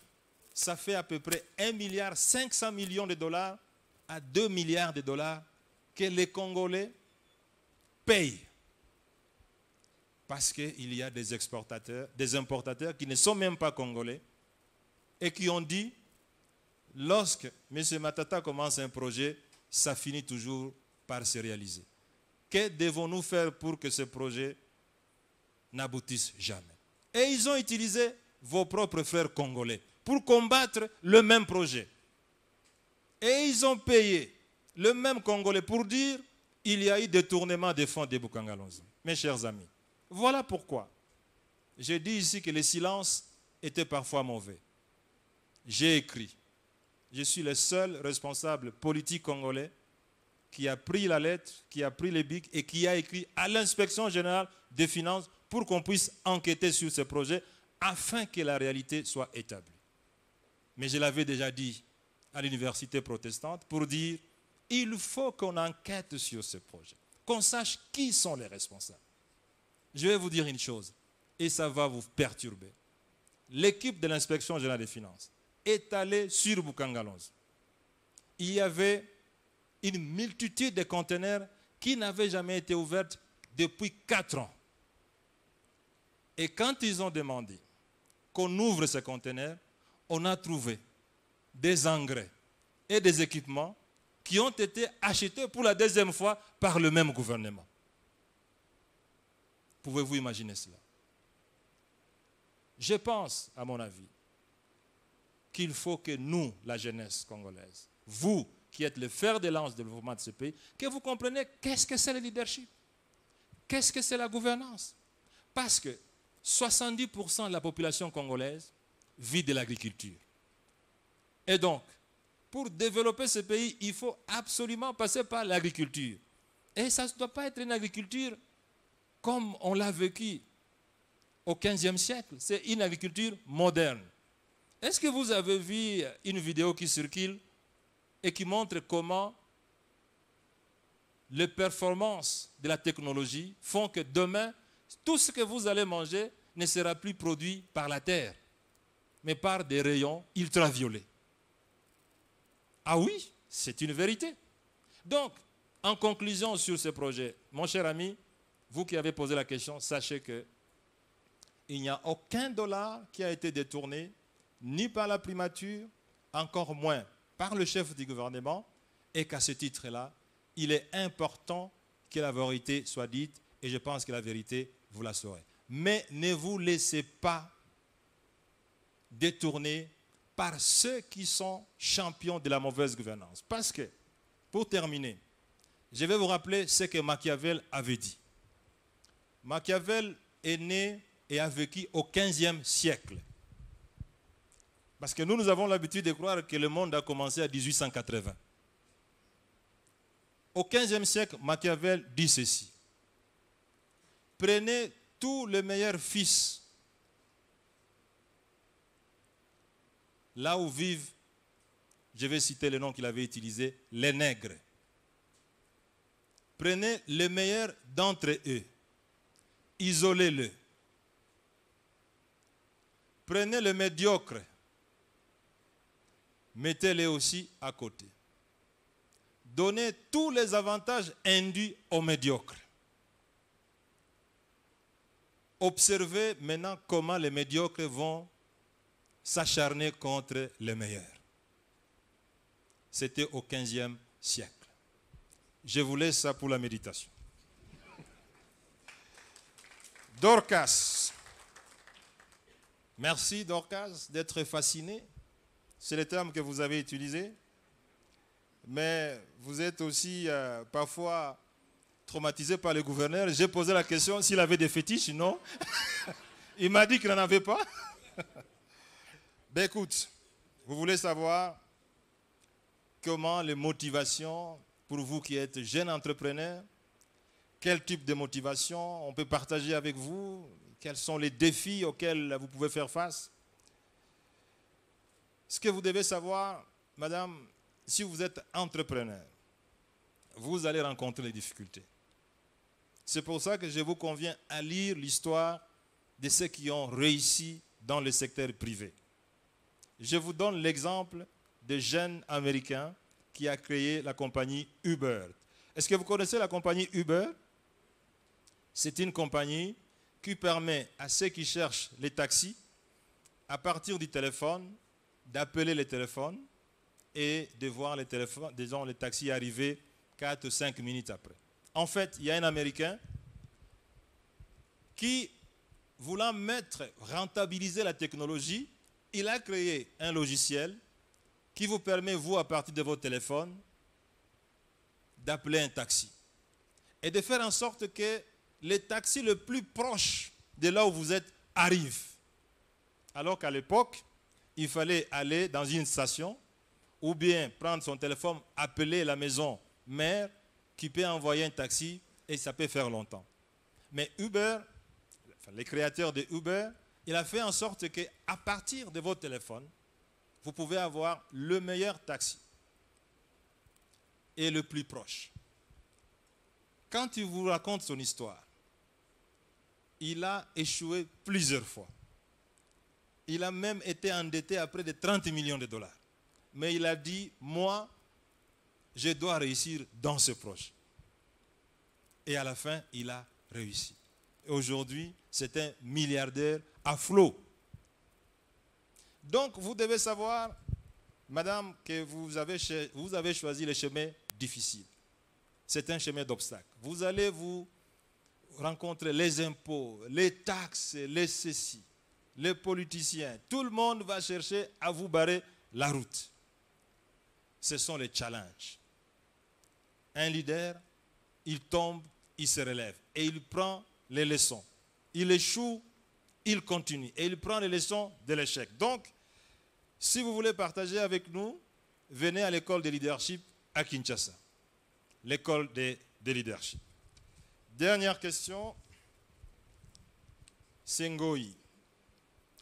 Speaker 4: ça fait à peu près 1,5 milliard de dollars à 2 milliards de dollars que les Congolais payent. Parce qu'il y a des exportateurs, des importateurs qui ne sont même pas congolais et qui ont dit, lorsque M. Matata commence un projet, ça finit toujours par se réaliser. Que devons-nous faire pour que ce projet n'aboutisse jamais? Et ils ont utilisé vos propres frères congolais pour combattre le même projet. Et ils ont payé le même Congolais pour dire il y a eu détournement des fonds des Bukangalonzo. Mes chers amis, voilà pourquoi j'ai dit ici que le silence était parfois mauvais. J'ai écrit. Je suis le seul responsable politique congolais qui a pris la lettre, qui a pris les bics et qui a écrit à l'inspection générale des finances pour qu'on puisse enquêter sur ce projet afin que la réalité soit établie. Mais je l'avais déjà dit à l'université protestante pour dire il faut qu'on enquête sur ce projet, qu'on sache qui sont les responsables. Je vais vous dire une chose et ça va vous perturber. L'équipe de l'inspection générale des finances est allée sur Bukangalonzo. Il y avait une multitude de conteneurs qui n'avaient jamais été ouverts depuis 4 ans. Et quand ils ont demandé qu'on ouvre ces conteneurs, on a trouvé des engrais et des équipements qui ont été achetés pour la 2e fois par le même gouvernement. Pouvez-vous imaginer cela? Je pense, à mon avis, qu'il faut que nous, la jeunesse congolaise, vous qui êtes le fer de lance du développement de ce pays, que vous compreniez qu'est-ce que c'est le leadership, qu'est-ce que c'est la gouvernance. Parce que 70% de la population congolaise vit de l'agriculture. Et donc, pour développer ce pays, il faut absolument passer par l'agriculture. Et ça ne doit pas être une agriculture comme on l'a vécu au XVe siècle. C'est une agriculture moderne. Est-ce que vous avez vu une vidéo qui circule et qui montre comment les performances de la technologie font que demain, tout ce que vous allez manger ne sera plus produit par la terre, mais par des rayons ultraviolets? Ah oui, c'est une vérité. Donc, en conclusion sur ce projet, mon cher ami, vous qui avez posé la question, sachez que il n'y a aucun dollar qui a été détourné, ni par la primature, encore moins par le chef du gouvernement, et qu'à ce titre-là, il est important que la vérité soit dite, et je pense que la vérité, vous la saurez. Mais ne vous laissez pas détourner par ceux qui sont champions de la mauvaise gouvernance. Parce que, pour terminer, je vais vous rappeler ce que Machiavel avait dit. Machiavel est né et a vécu au XVe siècle. Parce que nous avons l'habitude de croire que le monde a commencé à 1880. Au XVe siècle, Machiavel dit ceci. Prenez tous les meilleurs fils là où vivent, je vais citer le nom qu'il avait utilisé, les nègres. Prenez les meilleurs d'entre eux, isolez-le. Prenez le médiocre, mettez-les aussi à côté. Donnez tous les avantages induits aux médiocres. Observez maintenant comment les médiocres vont s'acharner contre les meilleurs. C'était au XVe siècle. Je vous laisse ça pour la méditation. Dorcas. Merci Dorcas d'être fasciné. C'est le terme que vous avez utilisé. Mais vous êtes aussi parfois traumatisé par le gouverneur. J'ai posé la question s'il avait des fétiches, non? Il m'a dit qu'il n'en avait pas. Ben écoute, vous voulez savoir comment les motivations, pour vous qui êtes jeune entrepreneur, quel type de motivation on peut partager avec vous, quels sont les défis auxquels vous pouvez faire face. Ce que vous devez savoir, madame, si vous êtes entrepreneur, vous allez rencontrer les difficultés. C'est pour ça que je vous conviens à lire l'histoire de ceux qui ont réussi dans le secteur privé. Je vous donne l'exemple de jeune américain qui a créé la compagnie Uber. Est-ce que vous connaissez la compagnie Uber? C'est une compagnie qui permet à ceux qui cherchent les taxis, à partir du téléphone, d'appeler les téléphones et de voir les téléphones, disons, les taxis arriver 4 ou 5 minutes après. En fait, il y a un Américain qui, voulant rentabiliser la technologie, il a créé un logiciel qui vous permet, vous, à partir de votre téléphone, d'appeler un taxi. Et de faire en sorte que les taxis le plus proches de là où vous êtes arrivent. Alors qu'à l'époque, il fallait aller dans une station ou bien prendre son téléphone, appeler la maison mère qui peut envoyer un taxi et ça peut faire longtemps. Mais Uber, enfin, les créateurs de Uber, il a fait en sorte qu'à partir de votre téléphone, vous pouvez avoir le meilleur taxi et le plus proche. Quand il vous raconte son histoire, il a échoué plusieurs fois. Il a même été endetté à près de 30 millions de dollars. Mais il a dit, moi, je dois réussir dans ce projet. Et à la fin, il a réussi. Et aujourd'hui, c'est un milliardaire à flot. Donc, vous devez savoir, madame, que vous avez choisi le chemin difficile. C'est un chemin d'obstacles. Vous allez vous rencontrer les impôts, les taxes, les ceci, les politiciens. Tout le monde va chercher à vous barrer la route. Ce sont les challenges. Un leader, il tombe, il se relève et il prend les leçons. Il échoue, il continue et il prend les leçons de l'échec. Donc, si vous voulez partager avec nous, venez à l'école de leadership à Kinshasa. L'école de leadership. Dernière question. Sengoï.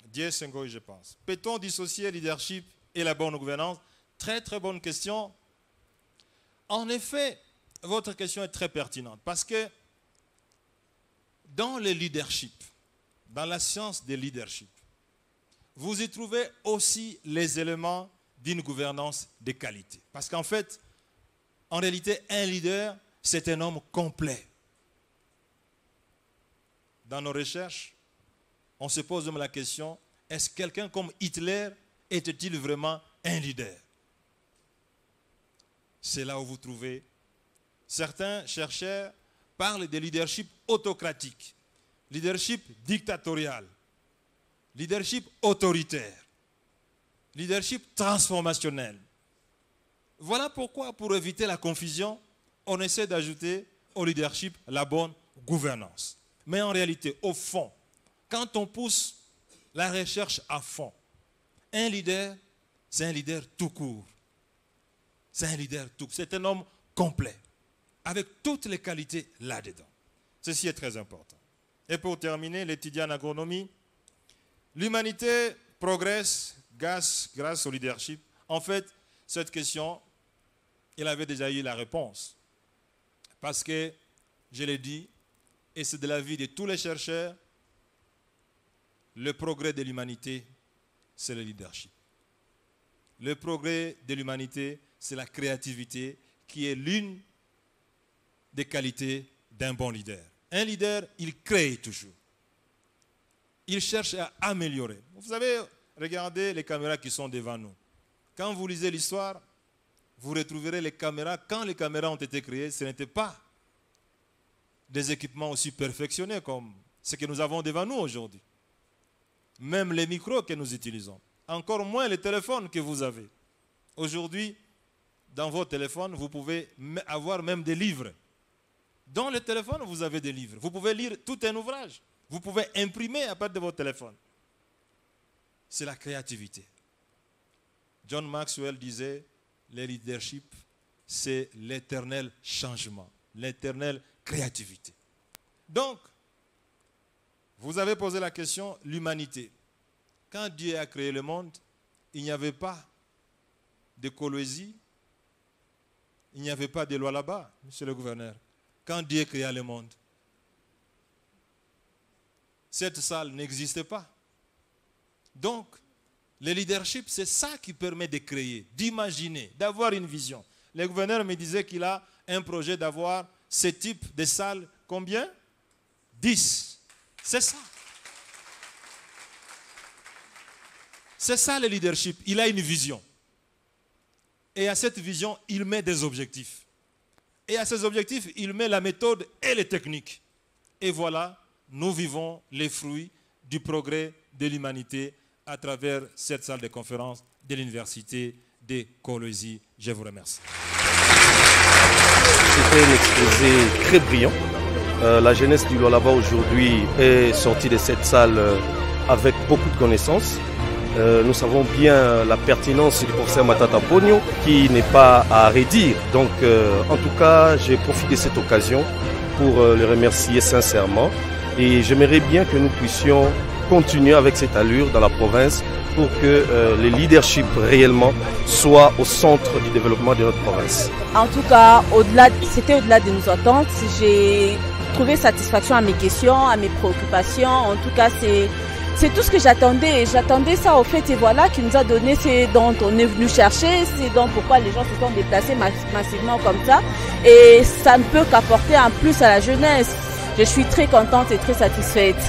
Speaker 4: Dieu Sengoï, je pense. Peut-on dissocier leadership et la bonne gouvernance? Très, très bonne question. En effet, votre question est très pertinente parce que dans le leadership, dans la science du leadership, vous y trouvez aussi les éléments d'une gouvernance de qualité. Parce qu'en fait, en réalité, un leader, c'est un homme complet. Dans nos recherches, on se pose même la question, est-ce que quelqu'un comme Hitler était-il vraiment un leader? C'est là où vous trouvez. Certains chercheurs parlent de leadership autocratique, leadership dictatorial, leadership autoritaire, leadership transformationnel. Voilà pourquoi, pour éviter la confusion, on essaie d'ajouter au leadership la bonne gouvernance. Mais en réalité, au fond, quand on pousse la recherche à fond, un leader, c'est un leader tout court. C'est un leader tout court. C'est un homme complet, avec toutes les qualités là-dedans. Ceci est très important. Et pour terminer, l'étudiant en agronomie, l'humanité progresse grâce au leadership. En fait, cette question, il avait déjà eu la réponse. Parce que, je l'ai dit, et c'est de l'avis de tous les chercheurs, le progrès de l'humanité, c'est le leadership. Le progrès de l'humanité, c'est la créativité qui est l'une des qualités d'un bon leader. Un leader, il crée toujours. Il cherche à améliorer. Vous savez, regardez les caméras qui sont devant nous. Quand vous lisez l'histoire, vous retrouverez les caméras. Quand les caméras ont été créées, ce n'était pas des équipements aussi perfectionnés comme ce que nous avons devant nous aujourd'hui. Même les micros que nous utilisons. Encore moins les téléphones que vous avez. Aujourd'hui, dans vos téléphones, vous pouvez avoir même des livres. Dans le téléphone, vous avez des livres. Vous pouvez lire tout un ouvrage. Vous pouvez imprimer à partir de votre téléphone. C'est la créativité. John Maxwell disait, le leadership, c'est l'éternel changement, l'éternelle créativité. Donc, vous avez posé la question, l'humanité. Quand Dieu a créé le monde, il n'y avait pas de Coloésie, il n'y avait pas de loi là-bas, monsieur le gouverneur. Quand Dieu créa le monde, cette salle n'existait pas. Donc, le leadership, c'est ça qui permet de créer, d'imaginer, d'avoir une vision. Le gouverneur me disait qu'il a un projet d'avoir ce type de salle, combien? 10. C'est ça. C'est ça le leadership. Il a une vision. Et à cette vision, il met des objectifs. Et à ces objectifs, il met la méthode et les techniques. Et voilà, nous vivons les fruits du progrès de l'humanité à travers cette salle de conférence de l'Université de Kolwezi. Je vous remercie.
Speaker 16: C'était un exposé très brillant. La jeunesse du Lualaba aujourd'hui est sortie de cette salle avec beaucoup de connaissances. Nous savons bien la pertinence du professeur Matata Ponyo qui n'est pas à redire. Donc en tout cas, j'ai profité de cette occasion pour le remercier sincèrement. Et j'aimerais bien que nous puissions continuer avec cette allure dans la province pour que le leadership réellement soit au centre du développement de notre province.
Speaker 13: En tout cas, c'était au-delà de nos attentes. J'ai trouvé satisfaction à mes questions, à mes préoccupations. En tout cas, c'est tout ce que j'attendais. J'attendais ça au fait et voilà qui nous a donné ce dont on est venu chercher, c'est donc pourquoi les gens se sont déplacés massivement comme ça. Et ça ne peut qu'apporter un plus à la jeunesse. Je suis très contente et très satisfaite.